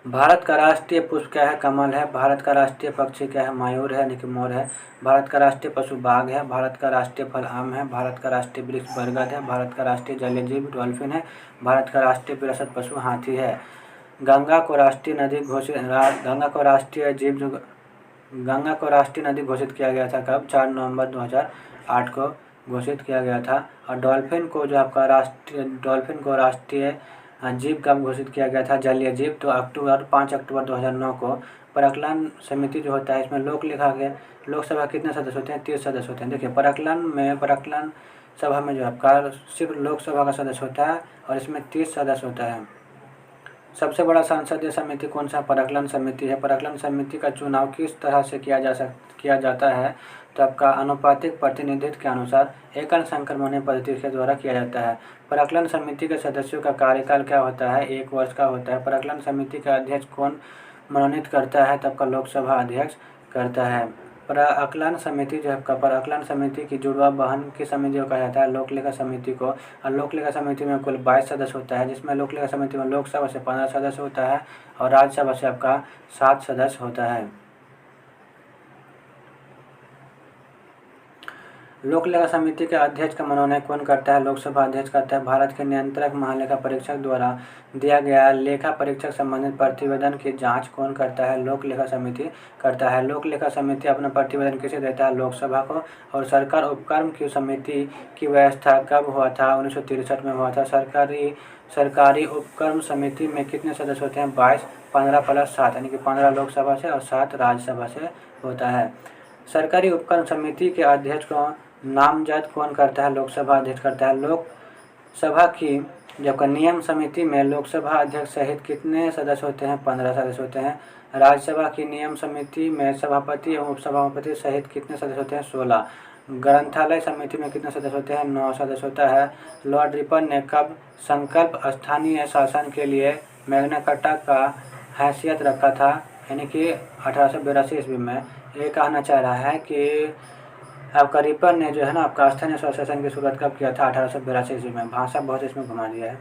Speaker 1: भारत का राष्ट्रीय पुष्प क्या है? कमल है। भारत का राष्ट्रीय पक्षी क्या है? मयूर है, यानी कि मोर है। भारत का राष्ट्रीय पशु बाघ है। भारत का राष्ट्रीय फल आम है। भारत का राष्ट्रीय वृक्ष बरगद है। भारत का राष्ट्रीय जलीय जीव डॉल्फिन है। भारत का राष्ट्रीय विरासत पशु हाथी है। गंगा को राष्ट्रीय नदी घोषित किया गया था कब? 4 नवंबर 2008 को घोषित किया गया था। और डॉल्फिन को राष्ट्रीय जीव कब घोषित किया गया था? जलीय जीव, तो 5 अक्टूबर 2009 को। प्राक्कलन समिति जो होता है, इसमें लोकसभा कितने सदस्य होते हैं? 30 सदस्य होते हैं। देखिए प्राक्कलन सभा में जो आपका सिर्फ लोकसभा का सदस्य होता है और इसमें 30 सदस्य होता है। सबसे बड़ा संसदीय समिति कौन सा? प्राक्कलन समिति है। प्राक्कलन समिति का चुनाव किस तरह से किया जाता है? तो आपका अनुपातिक प्रतिनिधित्व के अनुसार एकल संक्रमणीय पद्धति के द्वारा किया जाता है। प्राक्कलन समिति के सदस्यों का कार्यकाल क्या होता है? 1 वर्ष का होता है। प्राक्कलन समिति का अध्यक्ष कौन मनोनीत करता है? तो आपका लोकसभा अध्यक्ष करता है। प्राक्कलन समिति जो है आपका, प्राक्कलन समिति की जुड़वा बहन किस समिति को कहा जाता है? लोकलेखा समिति को। और लोकलेखा समिति में कुल 22 सदस्य होता है, जिसमें लोकलेखा समिति में लोकसभा से 15 सदस्य होता है और राज्यसभा से आपका 7 सदस्य होता है। लोकलेखा समिति के अध्यक्ष का मनोनयन कौन करता है? लोकसभा अध्यक्ष करता है। भारत के नियंत्रक महालेखा परीक्षक द्वारा दिया गया लेखा परीक्षक संबंधित प्रतिवेदन की जांच कौन करता है? लोकलेखा समिति करता है। लोकलेखा समिति अपना प्रतिवेदन किसे देता है? लोकसभा को। और सरकार उपक्रम की समिति की व्यवस्था कब हुआ था? 1963 में हुआ था। सरकारी उपक्रम समिति में कितने सदस्य होते हैं? 22, 15 + 7, यानी कि 15 लोकसभा से और 7 राज्यसभा से होता है। सरकारी उपक्रम समिति के अध्यक्ष को नामजद कौन करता है? लोकसभा अध्यक्ष करता है। लोकसभा की जब नियम समिति में लोकसभा अध्यक्ष सहित कितने सदस्य होते हैं? 15 सदस्य होते हैं। राज्यसभा की नियम समिति में सभापति एवं उपसभापति सहित कितने सदस्य होते हैं? 16। ग्रंथालय समिति में कितने सदस्य होते हैं? 9 सदस्य होता है। लॉर्ड रिपन ने कब संकल्प स्थानीय शासन के लिए मैग्ना कार्टा का हैसियत रखा था? यानी कि 1882 ईस्वी में। ये कहना चाह रहा है कि आपका रिपन ने जो है ना आपका स्थानीय स्वशासन की शुरुआत कब किया था? 1882 ईस्वी में। भाषा बहुत इसमें घुमा दिया है।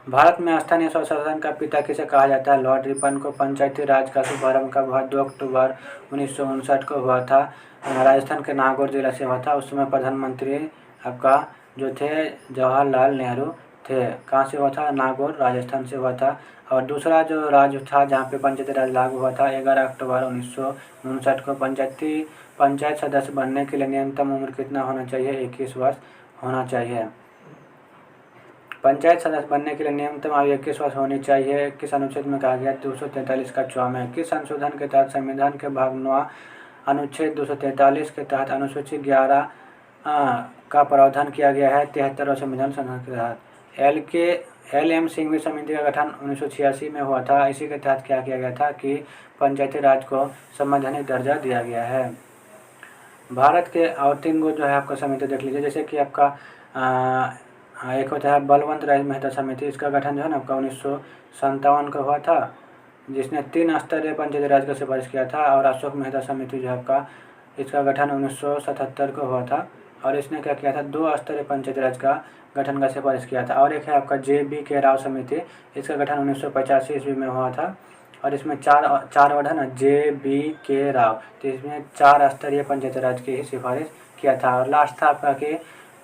Speaker 1: भारत में स्थानीय स्वशासन का पिता किसे कहा जाता है? लॉर्ड रिपन को। पंचायती राज का शुभारंभ कब हुआ? 2 अक्टूबर 1959 को हुआ था। राजस्थान के नागौर जिला से हुआ था। उस समय प्रधानमंत्री आपका जो थे जवाहरलाल नेहरू थे। कहाँ से हुआ था? नागौर राजस्थान से हुआ था। और दूसरा जो राज्य था जहाँ पे पंचायती राज लागू हुआ था 11 अक्टूबर 1959 को। पंचायत सदस्य बनने के लिए न्यूनतम उम्र कितना होना चाहिए? 21 वर्ष होना चाहिए। पंचायत सदस्य बनने के लिए न्यूनतम आयु 21 वर्ष होनी चाहिए। किस अनुच्छेद में कहा गया? 243 का 4 में। किस संशोधन के तहत संविधान के भाग 9 अनुच्छेद 243 के तहत अनुसूची 11 का प्रावधान किया गया है? 73वें संविधान संशोधन के तहत। LM सिंघवी समिति का गठन 1986 में हुआ था। इसी के तहत क्या किया गया था कि पंचायती राज को संवैधानिक दर्जा दिया गया है। भारत के और 3 गो जो है आपका समिति देख लीजिए। जैसे कि आपका एक होता है बलवंत राय मेहता समिति। इसका गठन जो है ना आपका 1957 का हुआ था, जिसने 3 स्तरीय पंचायती राज का सिफारिश किया था। और अशोक मेहता समिति जो है आपका, इसका गठन 1977 को हुआ था। और इसने क्या किया था? 2 स्तरीय पंचायती राज का गठन का सिफारिश किया था। और एक है आपका JB के राव समिति। इसका गठन 1985 ईस्वी में हुआ था। और इसमें चार वर्ड है ना, JB के राव। तो इसमें 4 स्तरीय पंचायती राज की ही सिफारिश किया था। और लास्ट था आपका कि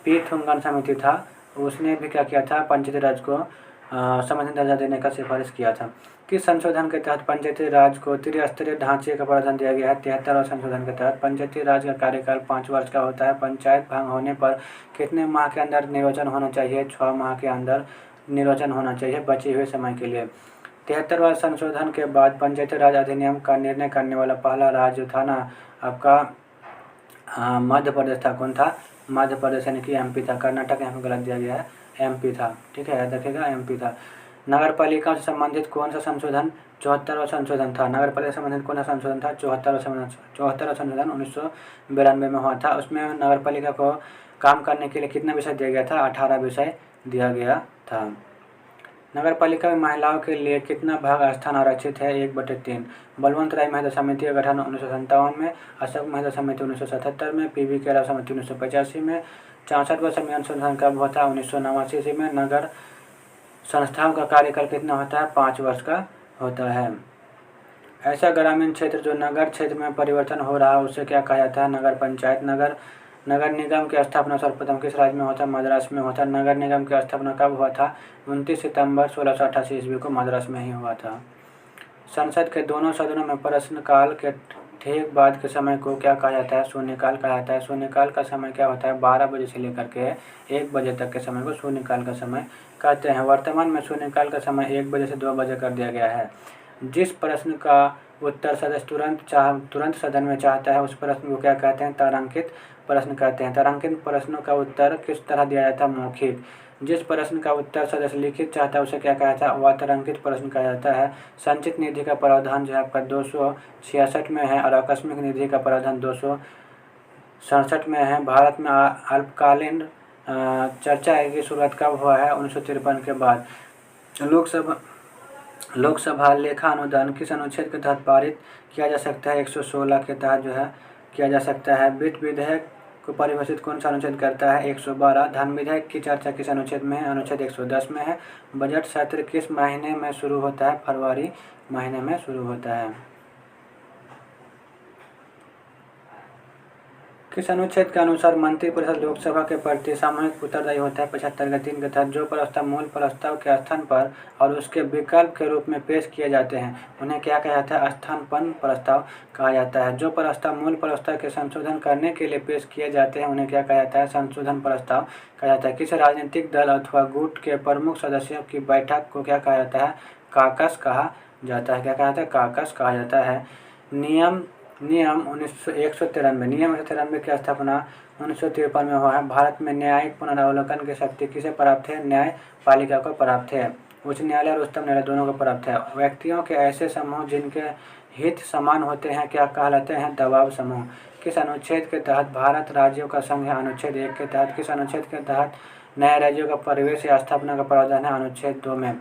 Speaker 1: P थुंगन समिति था। उसने भी क्या किया था? पंचायती राज को संवैधानिक दर्जा देने का सिफारिश किया था। किस संशोधन के तहत पंचायती राज को त्रिस्तरीय ढांचे का प्रावधान दिया गया है? 73वें संशोधन के तहत। पंचायती राज का कार्यकाल 5 वर्ष का होता है। पंचायत भंग होने पर कितने माह के अंदर निर्वाचन होना चाहिए? 6 माह के अंदर निर्वाचन होना चाहिए बचे हुए समय के लिए। 73वें संशोधन के बाद पंचायती राज अधिनियम का निर्णय करने वाला पहला राज्य था ना आपका मध्य प्रदेश था। कौन था? मध्य प्रदेश यानी कि MP था। कर्नाटक यहाँ पे गलत दिया गया है, MP था। ठीक है, याद रखिएगा, MP था। नगर पालिका से संबंधित कौन सा संशोधन? 74वां संशोधन था। नगर पालिका से संबंधित कौन सा संशोधन था? 74वां संशोधन 1992 में हुआ था। उसमें नगर पालिका को काम करने के लिए कितना विषय दिया गया था? 18 विषय दिया गया था। नगर पालिका में महिलाओं के लिए कितना भाग स्थान आरक्षित है? 1/3। बलवंत राय मेहता समिति का गठन 1957 में। अशोक मेहता समिति 1977 में। PB के राव समिति 1985 में। 64वां संविधान संशोधन कब हुआ था? 1989 ईस्वी में। नगर संस्थाओं का कार्यकाल कितना होता है? 5 वर्ष का होता है। ऐसा ग्रामीण क्षेत्र जो नगर क्षेत्र में परिवर्तन हो रहा है उसे क्या कहा जाता है? नगर पंचायत। नगर निगम की स्थापना सर्वप्रथम किस राज्य में हुआ था? मद्रास में हुआ था। नगर निगम की स्थापना कब हुआ था? 29 सितंबर 1688 ईस्वी को मद्रास में ही हुआ था। संसद के दोनों सदनों में प्रश्नकाल के ठीक बाद के समय को क्या कहा जाता है? शून्यकाल कहा जाता है। शून्यकाल का समय क्या होता है? 12 बजे से लेकर के 1 बजे तक के समय को शून्यकाल का समय कहते हैं। वर्तमान में शून्यकाल का समय 1 बजे से 2 बजे कर दिया गया है। जिस प्रश्न का उत्तर सदस्य तुरंत सदन में चाहता है उस प्रश्न को क्या कहते हैं? तारांकित प्रश्न कहते हैं। तारांकित प्रश्नों का उत्तर किस तरह दिया जाता है? मौखिक। जिस प्रश्न का उत्तर सदस्य लिखित चाहता है उसे क्या कहा जाता है? वह तारांकित प्रश्न कहा जाता है। संचित निधि का प्रावधान जो है आपका 266 में है और आकस्मिक निधि का प्रावधान 267 में है। भारत में अल्पकालीन चर्चा की शुरुआत कब हुआ है? 1953 के बाद। लोकसभा लेखा अनुदान किस अनुच्छेद के तहत पारित किया जा सकता है? 116 के तहत जो है किया जा सकता है। वित्त विधेयक को परिभाषित कौन सा अनुच्छेद करता है? 112। धन विधेयक की चर्चा किस अनुच्छेद में है? अनुच्छेद 110 में है। बजट सत्र किस महीने में शुरू होता है? फरवरी महीने में शुरू होता है। किस अनुच्छेद के अनुसार मंत्रिपरिषद लोकसभा के प्रति सामूहिक उत्तरदायी होता है? 75 के 3 के तहत। जो प्रस्ताव मूल प्रस्ताव के स्थान पर और उसके विकल्प के रूप में पेश किए जाते हैं उन्हें क्या कहा जाता है? स्थानापन्न प्रस्ताव कहा जाता है। जो प्रस्ताव मूल प्रस्ताव के संशोधन करने के लिए पेश किए जाते हैं उन्हें क्या कहा जाता है? संशोधन प्रस्ताव कहा जाता है। किसी राजनीतिक दल अथवा गुट के प्रमुख सदस्यों की बैठक को क्या कहा जाता है? काकस कहा जाता है। क्या कहा जाता है? काकस कहा जाता है। नियम 193 की स्थापना 1953 में हुआ है। भारत में न्यायिक पुनरावलोकन की शक्ति किसे प्राप्त है? न्यायपालिका को प्राप्त है। उच्च न्यायालय और उच्चतम न्यायालय दोनों को प्राप्त है। व्यक्तियों के ऐसे समूह जिनके हित समान होते हैं क्या कहलाते हैं? दबाव समूह। किस अनुच्छेद के तहत भारत राज्यों का संघ है? अनुच्छेद 1 के तहत। किस अनुच्छेद के तहत नए राज्यों का प्रवेश या स्थापना का प्रावधान है? अनुच्छेद 2 में।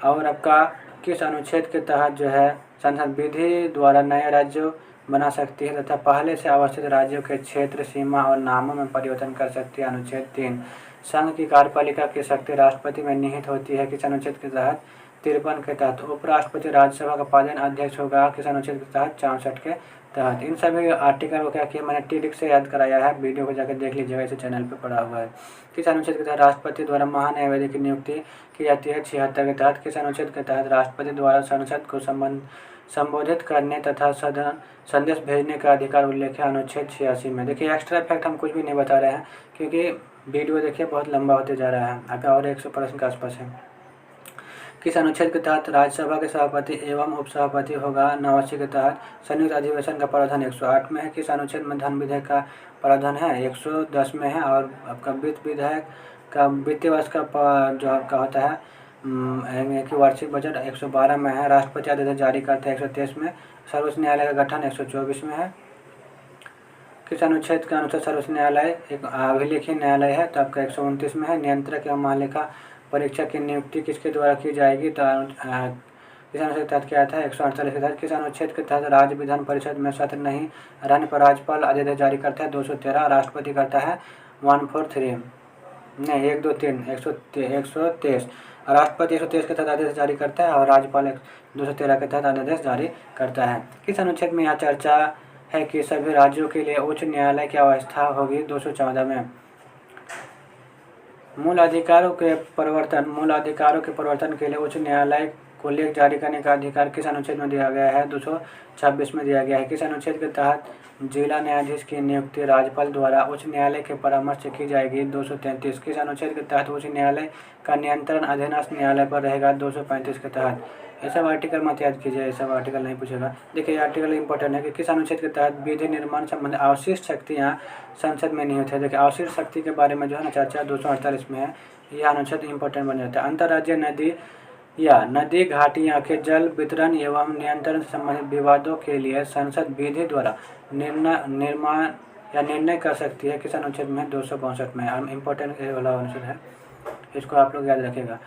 Speaker 1: और आपका किस अनुच्छेद के तहत जो है संसद विधि द्वारा नए राज्य बना सकती है तथा पहले से अवस्थित राज्यों के क्षेत्र, सीमा और नामों में परिवर्तन कर सकती है? अनुच्छेद 3। संघ की कार्यपालिका की शक्ति राष्ट्रपति में निहित होती है। किस अनुच्छेद के तहत? 53 के तहत। उपराष्ट्रपति राज्यसभा का पदेन अध्यक्ष होगा किस अनुच्छेद के तहत? 64 के तहत। इन सभी आर्टिकल को क्या किया मैंने टिक से याद कराया है, वीडियो को जाकर देख लीजिएगा, इसे चैनल पर पड़ा हुआ है। किस अनुच्छेद के तहत राष्ट्रपति द्वारा महान्यायवादी की नियुक्ति की जाती है? 76 के तहत। किस अनुच्छेद के तहत राष्ट्रपति द्वारा संसद को संबोधित करने तथा सदन संदेश भेजने का अधिकार उल्लेख है? अनुच्छेद 86 में। देखिए एक्स्ट्रा फैक्ट हम कुछ भी नहीं बता रहे हैं क्योंकि वीडियो देखिए बहुत लंबा होते जा रहा है, अभी और 100 प्रश्न के आसपास है। किस अनुच्छेद के तहत राज्यसभा के सभापति एवं उपसभापति होगा? 89 के तहत। संयुक्त अधिवेशन का प्रावधान 108 में है। किस अनुच्छेद में धन विधेयक का प्रावधान है? 110 में है। और आपका वित्त विधेयक का वित्तीय वर्ष का जो आपका होता है कि वार्षिक बजट 112 में है। राष्ट्रपति आदेश जारी करते हैं 123 में। सर्वोच्च न्यायालय का गठन 124 में है। किस अनुच्छेद के अनुसार सर्वोच्च न्यायालय एक अभिलेखीय न्यायालय है? तो आपका 129 में है। नियंत्रक एवं महालेखा परीक्षा की नियुक्ति किसके द्वारा की जाएगी? तो किस अनुच्छेद के तहत क्या था? 148 के तहत। किस अनुच्छेद के तहत राज्य विधान परिषद में सत्र नहीं रहने पर राज्यपाल आदेश जारी करता है? 213। राष्ट्रपति करता है 143 नहीं 123 123। राष्ट्रपति 123 के तहत आदेश जारी करता है और राज्यपाल 213 के तहत आदेश जारी करता है। किस अनुच्छेद में यह चर्चा है कि सभी राज्यों के लिए उच्च न्यायालय की व्यवस्था होगी? 214 में। मूल अधिकारों के परिवर्तन के लिए उच्च न्यायालय को लेख जारी करने का अधिकार किस अनुच्छेद में दिया गया है? 226 में दिया गया है। किस अनुच्छेद के तहत जिला न्यायाधीश की नियुक्ति राज्यपाल द्वारा उच्च न्यायालय के परामर्श से की जाएगी? 233। किस अनुच्छेद के तहत उच्च न्यायालय का नियंत्रण अधीनस्थ न्यायालय पर रहेगा? 235 के तहत। ये सब आर्टिकल मत याद कीजिए, ये सब आर्टिकल नहीं पूछेगा। देखिए ये आर्टिकल इंपॉर्टेंट है कि किस अनुच्छेद के तहत विधि निर्माण संबंधी अवशिष्ट शक्तियाँ संसद में निहित है। देखिए अवशिष्ट शक्ति के बारे में जो है ना चर्चा 248 में है। यह अनुच्छेद इंपॉर्टेंट बन जाता है। अंतर्राज्यीय नदी या नदी घाटियों के जल वितरण एवं नियंत्रण से संबंधित विवादों के लिए संसद विधि द्वारा निर्णय कर सकती है। किस अनुच्छेद में? 262 में। इम्पोर्टेंट वाला अनुच्छेद है, इसको आप लोग याद रखेगा।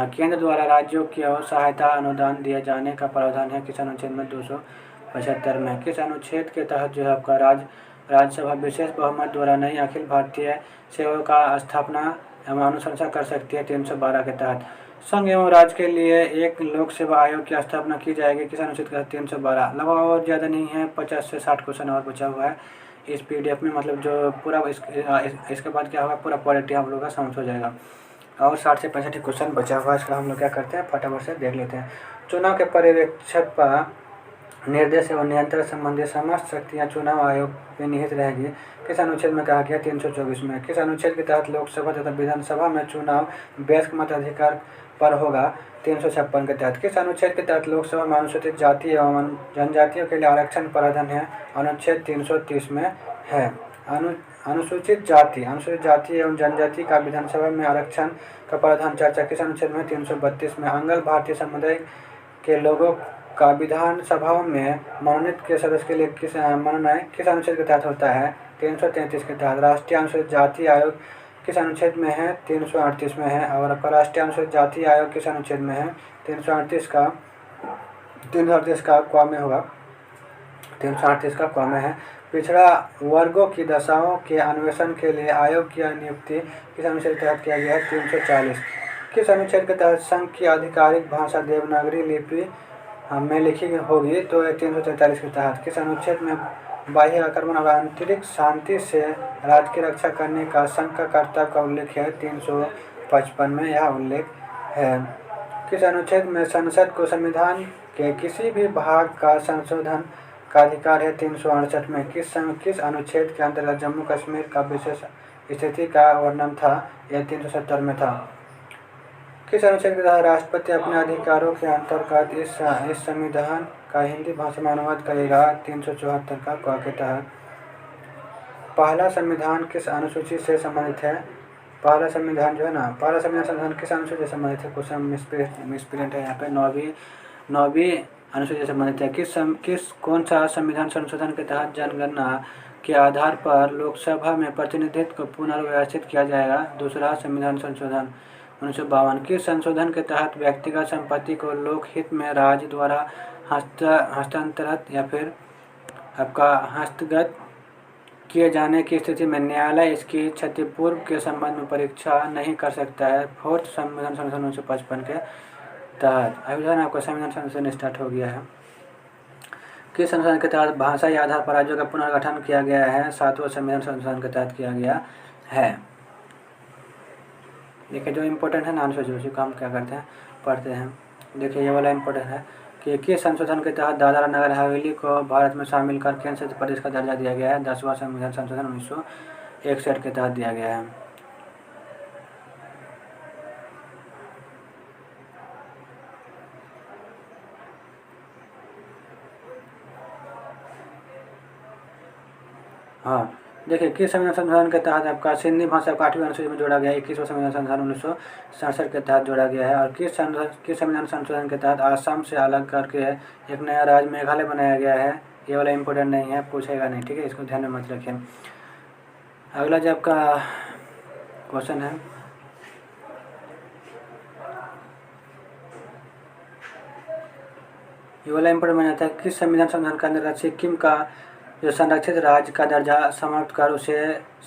Speaker 1: केंद्र द्वारा राज्यों को सहायता अनुदान दिए जाने का प्रावधान है? किस अनुच्छेद में? 275 में। किस अनुच्छेद के तहत जो है आपका राज्यसभा विशेष बहुमत द्वारा नई अखिल भारतीय सेवा का स्थापना एवं अनुशंसा कर सकती है? 312 के तहत। संघ एवं राज्य के लिए एक लोक सेवा आयोग की स्थापना की जाएगी? किस अनुच्छेद का? 312। लगभग और ज़्यादा नहीं है, 50 से 60 क्वेश्चन और बचा हुआ है इस PDF में। मतलब जो पूरा इसके बाद क्या होगा, पूरा पॉलिटी हम लोग का समाप्त हो जाएगा और 60 से 65 क्वेश्चन बचा हुआ है। इसका हम लोग क्या करते हैं, फटाफट से देख लेते हैं। चुनाव के पर्यवेक्षक पर निर्देश एवं नियंत्रण संबंधी समस्त शक्तियाँ चुनाव आयोग में निहित रहेगी? किस अनुच्छेद में कहा गया? 324 में। किस अनुच्छेद के तहत लोकसभा तथा विधानसभा में चुनाव वयस्क मताधिकार पर होगा? 356 के तहत। किस अनुच्छेद के तहत लोकसभा में अनुसूचित जाति एवं जनजातियों के लिए आरक्षण प्रावधान है? अनुच्छेद 330 में है। अनुसूचित जाति एवं जनजाति का विधानसभा में आरक्षण का प्रावधान चर्चा किस अनुच्छेद में? 332 में। अंगल भारतीय समुदाय के लोगों का विधानसभाओं में मनोनीत के सदस्य के लिए मनोनयन किस अनुच्छेद के तहत होता है? 333 के तहत। राष्ट्रीय अनुसूचित जाति आयोग किस अनुच्छेद में है? 338 में है। और आपका राष्ट्रीय अनुसूचित जाति आयोग किस अनुच्छेद में है? 338 का क में होगा, 338 का क में है। पिछड़ा वर्गों की दशाओं के अन्वेषण के लिए आयोग की नियुक्ति किस अनुच्छेद के तहत किया गया है? 340। किस अनुच्छेद के तहत संघ की आधिकारिक भाषा देवनागरी लिपि में लिखी होगी? तो 343 के तहत। किस अनुच्छेद में बाह्य आक्रमण और आंतरिक शांति से राज्य की रक्षा करने का संघ का कर्तव्य का उल्लेख है? 355 में यह उल्लेख है। किस अनुच्छेद में संसद को संविधान के किसी भी भाग का संशोधन का अधिकार है? 368 में। किस अनुच्छेद के अंतर्गत जम्मू कश्मीर का विशेष स्थिति का वर्णन था? यह 370 में था। किस अनुच्छेद के तहत राष्ट्रपति अपने अधिकारों के अंतर्गत इस संविधान का हिंदी भाषा में अनुवाद करेगा? 374 का क के तहत। पहला संविधान किस अनुसूची से संबंधित है? पहला संविधान जो है ना, पहला संविधान किस अनुसूची से संबंधित है? क्वेश्चन मिसप्रिंट है यहाँ पे। 9वीं अनुसूची से संबंधित है। कौन सा संविधान संशोधन के तहत जनगणना के आधार पर लोकसभा में प्रतिनिधित्व को पुनर्व्यवस्थित किया जाएगा? दूसरा संविधान संशोधन 1952। किस संशोधन के तहत व्यक्तिगत संपत्ति को लोकहित में राज्य द्वारा हस्तांतरित या फिर आपका हस्तगत किए जाने की स्थिति में न्यायालय इसकी क्षतिपूर्व के संबंध में परीक्षा नहीं कर सकता है? फोर्थ संविधान संशोधन 1955 के तहत अभी जो है ना आपका संविधान संशोधन स्टार्ट हो गया है। किस संशोधन के तहत भाषाई आधार पर राज्यों का पुनर्गठन किया गया है? 7वां संविधान संशोधन के तहत किया गया है। देखिए जो इम्पोर्टेंट है ना आंसर जो उसी को हम क्या करते हैं पढ़ते हैं। देखिए ये वाला इम्पोर्टेंट है कि किस संशोधन के तहत दादरा नगर हवेली को भारत में शामिल कर केंद्र शासित प्रदेश का दर्जा दिया गया है? 10वां संविधान संशोधन 1961 के तहत दिया गया है। हाँ देखिए किस संविधान संशोधन के तहत आपका सिंधी भाषा को 8वीं अनुसूची में जोड़ा गया है? 21वां संविधान संशोधन 1967 के तहत जोड़ा गया है। और किस संविधान संशोधन के तहत आसाम से अलग करके एक नया राज्य मेघालय बनाया गया है? ये वाला इम्पोर्टेंट नहीं है, पूछेगा नहीं, ठीक है, इसको ध्यान में मत रखिए। अगला जो आपका क्वेश्चन है ये वाला इम्पोर्टेंट बन जाता है किस संविधान संशोधन के अंतर्गत सिक्किम का जो संरक्षित राज्य का दर्जा समाप्त कर उसे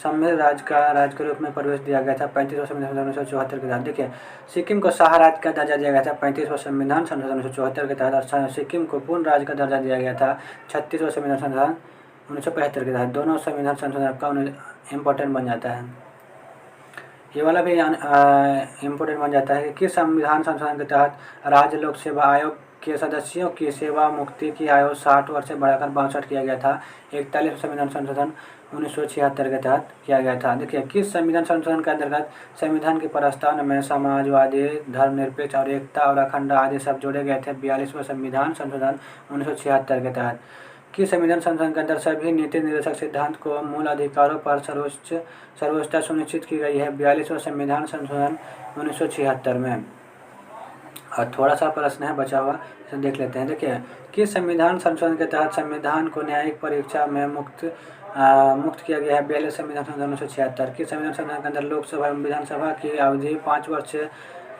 Speaker 1: समृद्ध राज्य के रूप में प्रवेश दिया गया था? 35वां संविधान संशोधन 1974 के तहत। देखिए सिक्किम को शाह राज्य का दर्जा दिया गया था 35वां संविधान संशोधन 1974 के तहत, और सिक्किम को पूर्ण राज्य का दर्जा दिया गया था 36वां संविधान संशोधन 1975 के तहत। दोनों संविधान संशोधन आपका इम्पोर्टेंट बन जाता है। ये वाला भी इम्पोर्टेंट बन जाता है कि किस संविधान संशोधन के तहत राज्य लोक सेवा आयोग के सदस्यों की सेवा मुक्ति की आयु 60 वर्ष से बढ़ाकर 62 किया गया था? 41वां संविधान संशोधन 1976 के तहत किया गया था। देखिए किस संविधान संशोधन के अंतर्गत संविधान के प्रस्तावना में समाजवादी, धर्मनिरपेक्ष और एकता और अखंड आदि सब जोड़े गए थे? 42वां संविधान संशोधन 1976 के तहत। किस संविधान संशोधन के अंदर सभी नीति निर्देशक सिद्धांत को मूल अधिकारों पर सर्वोच्चता सुनिश्चित की गई है? 42वां संविधान संशोधन 1976 में। और थोड़ा सा प्रश्न है बचा हुआ, इसे देख लेते हैं। देखिए किस संविधान संशोधन के तहत संविधान को न्यायिक परीक्षा में मुक्त किया गया है? 42 संविधान संशोधन 1976। किस संविधान संशोधन के अंदर लोकसभा एवं विधानसभा की अवधि 5 वर्ष से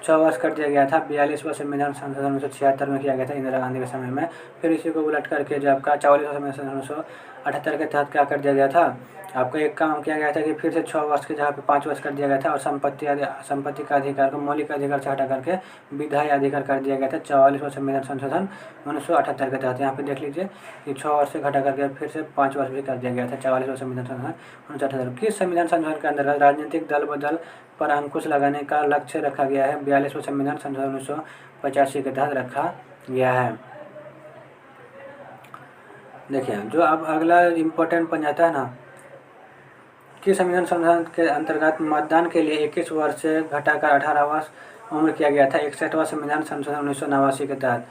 Speaker 1: 6 वर्ष कर दिया गया था? 42वां संविधान संशोधन 1976 में किया गया था इंदिरा गांधी के समय में। फिर इसी को उलट करके जो आपका 44वां संविधान संशोधन 1978 के तहत क्या कर दिया गया था? आपका एक काम किया गया था कि फिर से 6 वर्ष के जगह पे 5 वर्ष कर दिया गया था, और संपत्ति का अधिकार को मौलिक अधिकार से हटा करके विधायी अधिकार कर दिया गया था 44वां संविधान संशोधन 1978 के तहत। यहाँ पे देख लीजिए कि 6 वर्ष से घटा करके फिर से 5 वर्ष भी कर दिया गया था 44वां संविधान संशोधन 1978। किस संविधान संशोधन के अंतर्गत राजनीतिक दल बदल पर अंकुश लगाने का लक्ष्य रखा गया है? 42वां संविधान संशोधन 1985 के तहत रखा गया है। देखिए जो अब अगला इम्पोर्टेंट बन जाता है ना कि संविधान संशोधन के अंतर्गत मतदान के लिए 21 वर्ष से घटाकर 18 वर्ष उम्र किया गया था? 61वां संविधान संशोधन 1989 के तहत।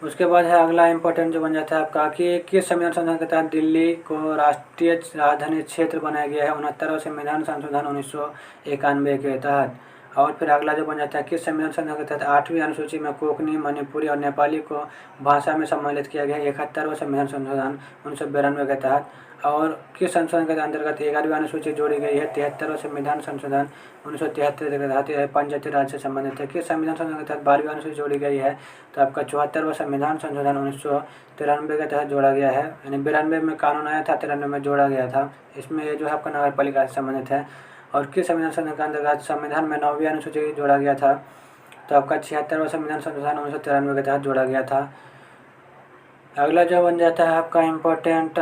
Speaker 1: उसके बाद है अगला इम्पोर्टेंट जो बन जाता है आपका कि किस संविधान संशोधन के तहत दिल्ली को राष्ट्रीय राजधानी क्षेत्र बनाया गया है? 69वां संविधान संशोधन 1991 के तहत। और फिर अगला जो बन जाता है किस संविधान संशोधन के तहत 8वीं अनुसूची में कोंकणी, मणिपुरी और नेपाली को भाषा में सम्मिलित किया गया है? 71वां संविधान संशोधन 1992 के तहत। और किस संशोधन के अंतर्गत 11वीं अनुसूची जोड़ी गई है? 73वां संविधान संशोधन 1973 के तहत पंचायती राज से संबंधित है। किस संविधान संशोधन के तहत 12वीं अनुसूची जोड़ी गई है? तो आपका 74वां संविधान संशोधन 1993 के तहत जोड़ा गया है। यानी 92 में कानून आया था, 93 में जोड़ा गया था। इसमें ये जो है आपका नगर पालिका से संबंधित है। और किस संविधान संशोधन के अंतर्गत संविधान में 9वीं अनुसूची जोड़ा गया था? तो आपका 76वां संविधान संशोधन 1993 के तहत जोड़ा गया था। अगला जो बन जाता है आपका इम्पोर्टेंट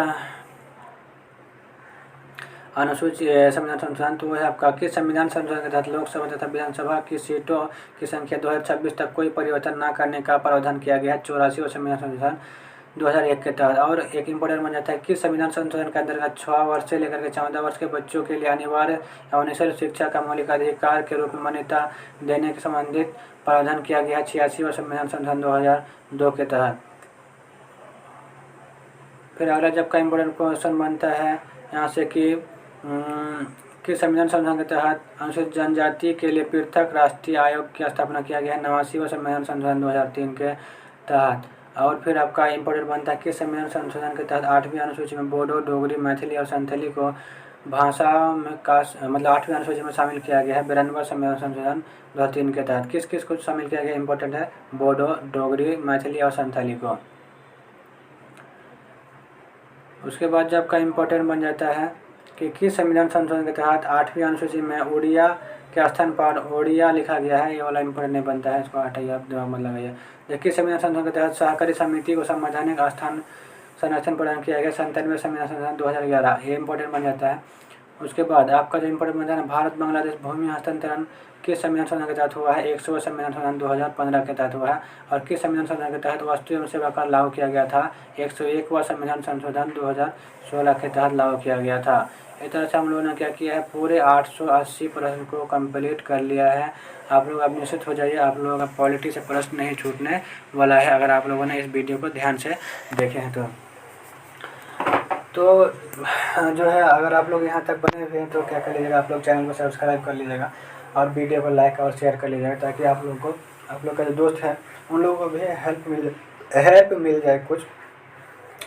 Speaker 1: अनुसूची संविधान संशोधन, तो वो है आपका किस संविधान संशोधन के तहत लोकसभा तथा विधानसभा की सीटों की संख्या 2026 तक कोई परिवर्तन न करने का प्रावधान किया गया है? 84वां संविधान संशोधन 2001 के तहत। और एक इम्पोर्टेंट बन जाता है किस संविधान संशोधन के अंतर्गत 6 वर्ष से लेकर के 14 वर्ष के बच्चों के लिए अनिवार्य एवं निःशुल्क शिक्षा का मौलिक अधिकार के रूप में मान्यता देने के संबंधित प्रावधान किया गया है? 86वां संविधान संशोधन 2002 के तहत। फिर अगला जब का इम्पोर्टेंट क्वेश्चन बनता है यहाँ से कि किस संविधान संशोधन के तहत अनुसूचित जनजाति के लिए पृथक राष्ट्रीय आयोग की स्थापना किया गया है? 89वां संविधान संशोधन 2003 के तहत। और फिर आपका इम्पोर्टेंट बनता है किस संविधान संशोधन के तहत 8वीं अनुसूची में बोडो, डोगरी, मैथिली और संथाली को भाषा में का मतलब 8वीं अनुसूची में शामिल किया गया है? 92वां संविधान संशोधन 2003 के तहत। किस किस को शामिल किया गया? इम्पोर्टेंट है बोडो, डोगरी, मैथिली और संथाली को। उसके बाद जब का इम्पोर्टेंट बन जाता है कि किस संविधान संशोधन के तहत 8वीं अनुसूची में उड़िया के स्थान पर ओडिया लिखा गया है। ये वाला इंपॉर्टेंट नहीं बनता है, इसको हटाइए, आप दिमाग में लगाइए। देखिए संविधान संशोधन के तहत सहकारी समिति को संवैधानिक स्थान संरक्षण प्रदान किया गया 97वें संविधान संशोधन 2011, ये इंपॉर्टेंट बन जाता है। उसके बाद आपका जो इंपॉर्टेंट बन जाता है, भारत बांग्लादेश भूमि हस्तांतरण किस संविधान संशोधन के तहत हुआ है? 100वें संविधान संशोधन 2015 के तहत हुआ है। और किस संविधान संशोधन के तहत वस्तु एवं सेवा कर लागू किया गया था? 101वां संविधान संशोधन 2016 के तहत लागू किया गया था। इस तरह से हम लोगों ने क्या किया है, पूरे 880 प्रश्न को कंप्लीट कर लिया है। आप लोग अब निश्चित हो जाइए, आप लोगों का पॉलिटी से प्रश्न नहीं छूटने वाला है, अगर आप लोगों ने इस वीडियो को ध्यान से देखे हैं तो जो है, अगर आप लोग यहाँ तक बने हुए हैं तो क्या कर लीजिएगा, आप लोग चैनल को सब्सक्राइब कर लीजिएगा और वीडियो को लाइक और शेयर कर लीजिएगा, ताकि आप लोग का जो दोस्त है उन लोगों को भी हेल्प मिल जाए कुछ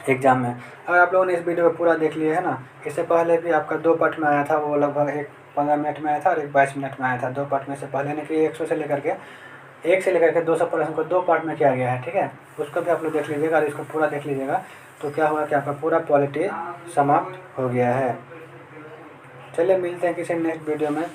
Speaker 1: एग्ज़ाम में। अगर आप लोगों ने इस वीडियो को पूरा देख लिया है ना, इससे पहले भी आपका 2 पार्ट में आया था, वो लगभग एक 15 मिनट में आया था और एक 22 मिनट में आया था। 2 पार्ट में से पहले ने कि 100 से लेकर के 200 प्रश्न को 2 पार्ट में किया गया है, ठीक है। उसको भी आप लोग देख लीजिएगा और इसको पूरा देख लीजिएगा, तो क्या होगा कि आपका पूरा पॉलिटी समाप्त हो गया है। चलिए मिलते हैं किसी नेक्स्ट वीडियो में।